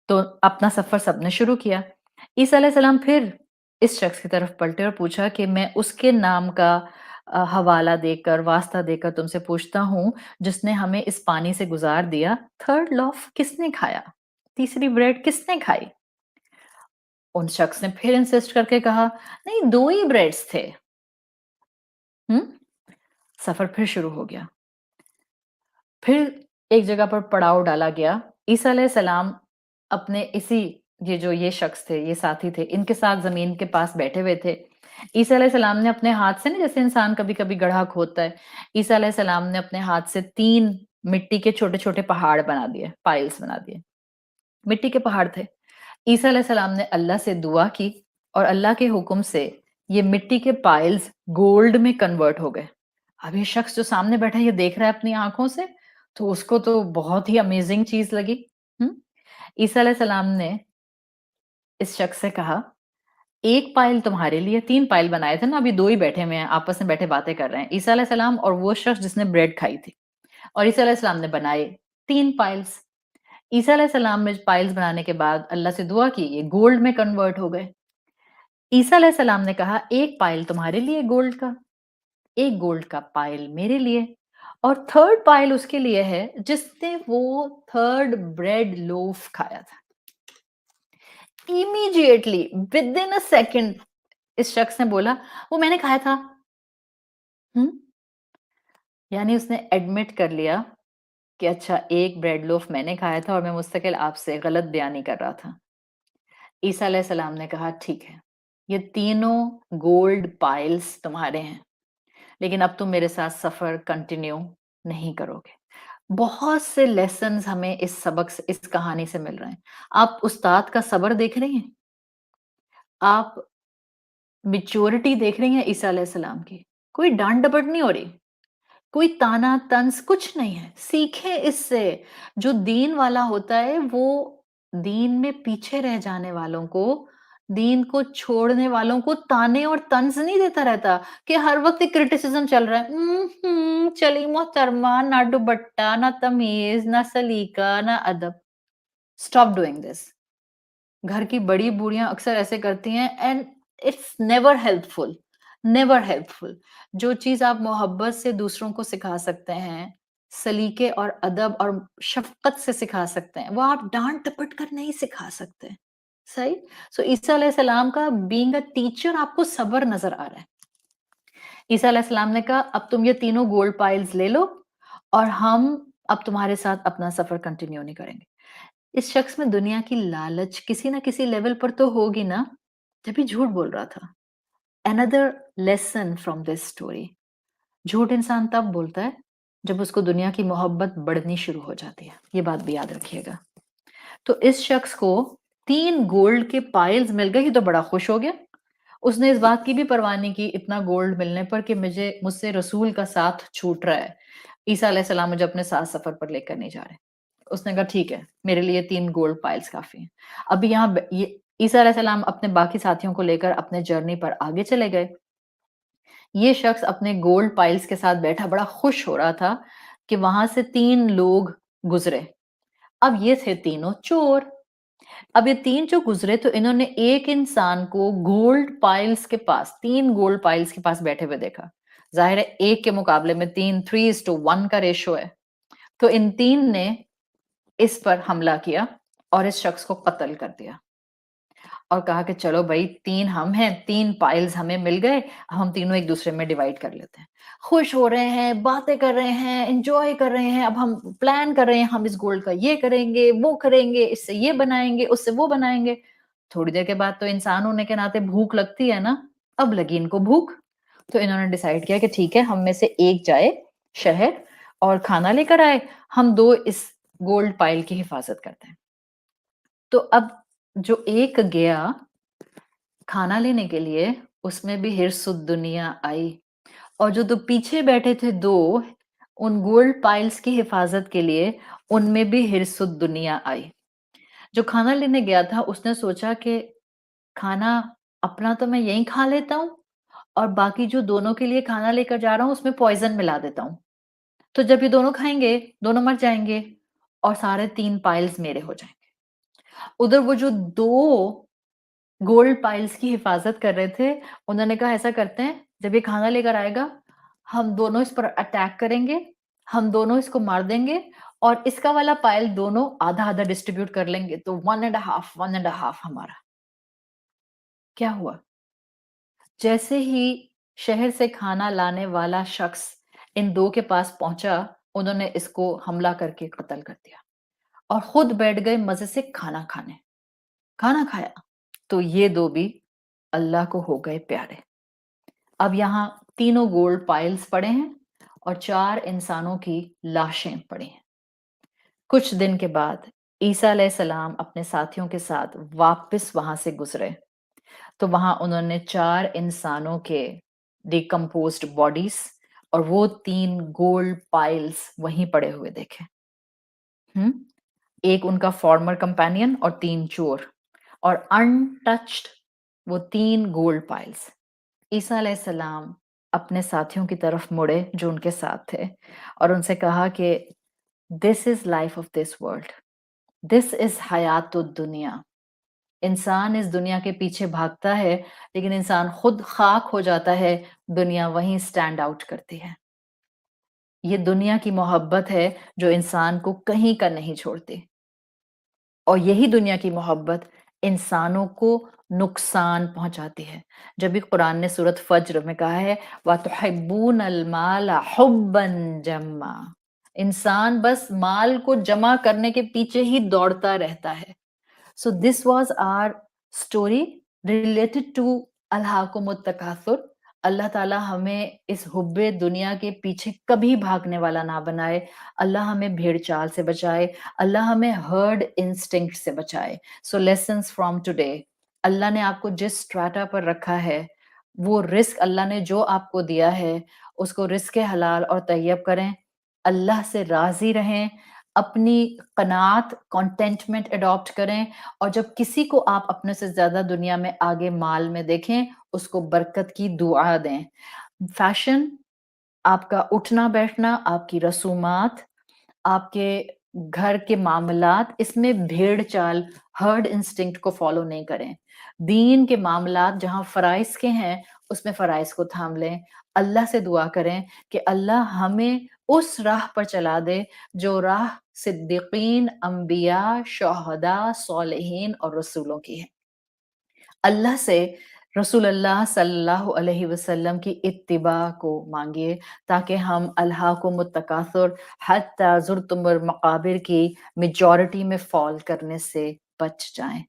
تو اپنا سفر سب نے شروع کیا۔ عیسیٰ علیہ السلام پھر اس شخص کی طرف پلٹے اور پوچھا کہ میں اس کے نام کا حوالہ देकर, वास्ता देकर तुमसे पूछता हूँ, जिसने हमें इस पानी से गुजार दिया, थर्ड लॉफ किसने खाया? तीसरी ब्रेड किसने खाई? उन शख्स ने फिर इंसिस्ट करके कहा, नहीं 2 ही ब्रेड्स थे। सफर फिर शुरू हो गया। फिर एक जगह पर पड़ाव डाला गया। ईसा अलैहिस्सलाम अपने ये शख्स थे, ये साथी थे, इनके साथ ज़मीन के पास बैठे हुए थे। ईसा अलैहिस्सलाम ने अपने हाथ से ना, जैसे इंसान कभी-कभी गड्ढा खोदता है, ईसा अलैहिस्सलाम ने अपने हाथ से 3 मिट्टी के छोटे-छोटे पहाड़ बना दिए, पाइल्स बना दिए। मिट्टी के पहाड़ थे। ईसा अलैहिस्सलाम ने अल्लाह से दुआ की और अल्लाह के हुक्म से ये मिट्टी के पाइल्स गोल्ड में कन्वर्ट हो गए। अब ये शख्स जो सामने बैठा है, ये देख रहा है अपनी आँखों से, तो उसको तो बहुत ही अमेज़िंग चीज़ लगी। हुँ? ईसा अलैहिस्सलाम ने इस शख्स से कहा, "एक पाइल तुम्हारे लिए", 3 पाइल बनाए थे ना, अभी 2 ही बैठे हुए हैं, आपस में बैठे बातें कर रहे हैं। ईसा अलैहिस्सलाम और वो शख्स जिसने ब्रेड खाई थी, और ईसा अलैहिस्सलाम ने बनाए 3 पाइल्स। ईसा अलैहिस्सलाम ने पाइल्स बनाने के बाद अल्लाह से दुआ की, ये गोल्ड में कन्वर्ट हो गए। ईसा अलैहिस्सलाम ने कहा, "एक पाइल तुम्हारे लिए गोल्ड का, एक गोल्ड का पाइल मेरे लिए, और थर्ड पाइल उसके लिए है जिसने वो थर्ड ब्रेड लोफ खाया था।" Immediately with in a second इस शख्स ने बोला, "वो मैंने खाया था।" हुँ? यानी उसने एडमिट कर लिया कि अच्छा, एक ब्रेड लोफ मैंने खाया था और मैं मुस्तकिल आपसे गलत बयानी कर रहा था। ईसा अलैहिस्सलाम ने कहा, "ठीक है, ये तीनों गोल्ड पाइल्स तुम्हारे हैं, लेकिन अब तुम मेरे साथ सफ़र कंटिन्यू नहीं करोगे।" बहुत से लेसन्स हमें इस सबक से, इस कहानी से मिल रहे हैं। आप उस्ताद का सब्र देख रही हैं? आप मैच्योरिटी देख रही हैं ईसा अलैहिस्सलाम की? कोई डाँट-डपट नहीं हो रही। कोई ताना-तंज कुछ नहीं है, सीखें इससे। जो दीन वाला होता है वो दीन में पीछे रह जाने वालों को, दीन को छोड़ने वालों को ताने और तंज नहीं देता रहता कि हर वक़्त एक क्रिटिसिज़्म चल रहा है। चली मोहतरमा, ना दुपट्टा, ना तमीज़, ना सलीका, ना अदब। Stop doing this. घर की बड़ी बूढ़ियाँ अक्सर ऐसे करती हैं, and it's never helpful, never helpful. जो चीज़ आप मोहब्बत से दूसरों को सिखा सकते हैं, सलीके और अदब और शफ़क़त से सिखा सकते हैं, वो आप डाँट-डपट कर नहीं सिखा सकते। सही? सो ईसा अलैहिस्सलाम का बीइंग अ टीचर आपको सब्र नज़र आ रहा है। ईसा अलैहिस्सलाम ने कहा, "अब तुम ये तीनों गोल्ड पाइल्स ले लो और हम अब तुम्हारे साथ अपना सफ़र कंटिन्यू नहीं करेंगे।" इस शख्स में दुनिया की लालच किसी न किसी लेवल पर तो होगी ना, जब ये झूठ बोल रहा था। Another lesson from this story, झूठ इंसान तब बोलता है जब उसको दुनिया की मोहब्बत बढ़नी शुरू हो जाती है। ये बात भी याद रखिएगा। तो इस शख्स को 3 गोल्ड के पाइल्स मिल गए, ये तो बड़ा खुश हो गया। उसने इस बात की भी परवाह नहीं की इतना गोल्ड मिलने पर कि मुझसे रसूल का साथ छूट रहा है। ईसा अलैहिस्सलाम मुझे अपने साथ सफ़र पर लेकर नहीं जा रहे। उसने कहा, ठीक है, मेरे लिए 3 गोल्ड पाइल्स काफ़ी हैं। अभी यहाँ ब ये ईसा अलैहिस्सलाम अपने बाकी साथियों को लेकर अपने जर्नी पर आगे चले गए। ये शख्स अपने गोल्ड पाइल्स के साथ बैठा बड़ा खुश हो रहा था कि वहाँ से 3 लोग गुज़रे। अब ये थे तीनों चोर। अब ये 3 जो गुज़रे तो इन्होंने एक इंसान को गोल्ड पाइल्स के पास, 3 गोल्ड पाइल्स के पास बैठे हुए देखा। ज़ाहिर है 1 के मुकाबले में 3, 3:1 का रेशियो है। तो इन 3 ने इस पर हमला किया और इस शख्स को कत्ल कर दिया और कहा कि चलो भाई 3 हम हैं, 3 पाइल्स हमें मिल गए, हम तीनों एक दूसरे में डिवाइड कर लेते हैं। खुश हो रहे हैं, बातें कर रहे हैं, एन्जॉय कर रहे हैं, अब हम प्लान कर रहे हैं, हम इस गोल्ड का ये करेंगे, वो करेंगे, इससे ये बनाएँगे, उससे वो बनाएँगे। थोड़ी देर के बाद तो इंसान होने के नाते भूख लगती है ना, अब लगी इनको भूख। तो इन्होंने डिसाइड किया कि ठीक है, हम में से एक जाए शहर और खाना लेकर आए, हम 2 इस गोल्ड पाइल की हिफाज़त करते हैं। तो अब जो एक गया खाना लेने के लिए, उसमें भी हिर्सुद्दुनिया आई, और जो 2 पीछे बैठे थे 2 उन गोल्ड पाइल्स की हिफाज़त के लिए, उनमें भी हिर्सुद्दुनिया आई। जो खाना लेने गया था उसने सोचा कि खाना अपना तो मैं यहीं खा लेता हूँ और बाकी जो दोनों के लिए खाना लेकर जा रहा हूँ उसमें पॉइज़न मिला देता हूँ। तो जब ये दोनों खाएँगे, दोनों मर जाएँगे और सारे 3 पाइल्स मेरे हो जाएँगे। उधर वो जो 2 गोल्ड पाइल्स की हिफाज़त कर रहे थे, उन्होंने कहा ऐसा करते हैं, जब ये खाना लेकर आएगा, ہم دونوں اس پر اٹیک کریں گے، ہم دونوں اس کو مار دیں گے اور اس کا والا پائل دونوں آدھا آدھا ڈسٹریبیوٹ کر لیں گے، تو ون اینڈ ہاف ہمارا. کیا ہوا؟ جیسے ہی شہر سے کھانا لانے والا شخص ان دو کے پاس پہنچا، انہوں نے اس کو حملہ کر کے قتل کر دیا اور خود بیٹھ گئے مزے سے کھانا کھانے. کھانا کھایا تو یہ دو بھی اللہ کو ہو گئے پیارے. اب یہاں تینوں گولڈ پائلز پڑے ہیں اور 4 انسانوں کی لاشیں پڑی ہیں. کچھ دن کے بعد عیسیٰ علیہ السلام اپنے ساتھیوں کے ساتھ واپس وہاں سے گزرے تو وہاں انہوں نے 4 انسانوں کے ڈیکمپوزڈ باڈیز اور وہ 3 گولڈ پائلز وہیں پڑے ہوئے دیکھے. ایک ان کا فارمر کمپینین اور 3 چور اور انٹچڈ وہ 3 گولڈ پائلز. عیسیٰ علیہ السلام اپنے ساتھیوں کی طرف مڑے جو ان کے ساتھ تھے اور ان سے کہا کہ this is life of this world, this is حیات الدنیا. انسان اس دنیا کے پیچھے بھاگتا ہے لیکن انسان خود خاک ہو جاتا ہے، دنیا وہیں سٹینڈ آؤٹ کرتی ہے. یہ دنیا کی محبت ہے جو انسان کو کہیں کا نہیں چھوڑتی، اور یہی دنیا کی محبت انسانوں کو نقصان پہنچاتی ہے. جب بھی قرآن نے سورۃ فجر میں کہا ہے وَتُحِبُّونَ الْمَالَ حُبًّا جَمًّا، انسان بس مال کو جمع کرنے کے پیچھے ہی دوڑتا رہتا ہے. So this was our story related to الہاکم التکاثر. اللہ تعالیٰ ہمیں اس حب دنیا کے پیچھے کبھی بھاگنے والا نہ بنائے. اللہ ہمیں بھیڑ چال سے بچائے، اللہ ہمیں ہرڈ انسٹنکٹ سے بچائے. سو لیسنس فرام ٹوڈے، اللہ نے آپ کو جس اسٹریٹا پر رکھا ہے، وہ رزق اللہ نے جو آپ کو دیا ہے اس کو رزق حلال اور طیب کریں، اللہ سے راضی رہیں، اپنی قناعت کانٹینٹمنٹ اڈاپٹ کریں، اور جب کسی کو آپ اپنے سے زیادہ دنیا میں آگے مال میں دیکھیں اس کو برکت کی دعا دیں. فیشن، آپ کا اٹھنا بیٹھنا، آپ کی رسومات، آپ کے گھر کے معاملات، اس میں بھیڑ چال ہرڈ انسٹنکٹ کو فالو نہیں کریں. دین کے معاملات جہاں فرائض کے ہیں اس میں فرائض کو تھام لیں. اللہ سے دعا کریں کہ اللہ ہمیں اس راہ پر چلا دے جو راہ صدیقین، انبیاء، شہداء، صالحین اور رسولوں کی ہے. اللہ سے رسول اللہ صلی اللہ علیہ وسلم کی اتباع کو مانگیے تاکہ ہم الہاکم التکاثر حتی زرتم المقابر کی میجورٹی میں فال کرنے سے بچ جائیں.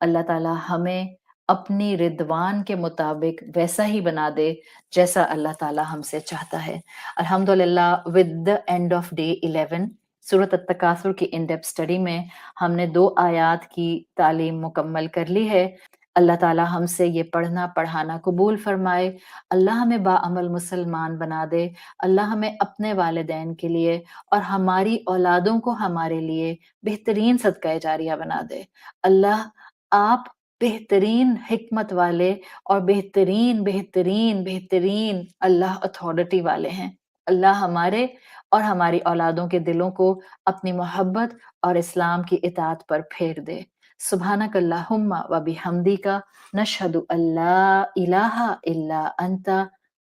اللہ تعالی ہمیں اپنی رضوان کے مطابق ویسا ہی بنا دے جیسا اللہ تعالی ہم سے چاہتا ہے. الحمدللہ with the end of day 11 سورۃ التکاثر کی ان ڈیپتھ اسٹڈی میں ہم نے 2 آیات کی تعلیم مکمل کر لی ہے. اللہ تعالی ہم سے یہ پڑھنا پڑھانا قبول فرمائے. اللہ ہمیں باعمل مسلمان بنا دے. اللہ ہمیں اپنے والدین کے لیے اور ہماری اولادوں کو ہمارے لیے بہترین صدقہ جاریہ بنا دے. اللہ آپ بہترین حکمت والے اور بہترین بہترین بہترین اللہ اتھارٹی والے ہیں. اللہ ہمارے اور ہماری اولادوں کے دلوں کو اپنی محبت اور اسلام کی اطاعت پر پھیر دے. سبحانک اللہم و بحمدک نشہد ان لا الہ الا انت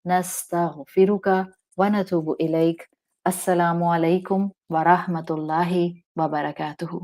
نستغفرک و نتوب الیک. السلام علیکم ورحمۃ اللہ وبرکاتہ.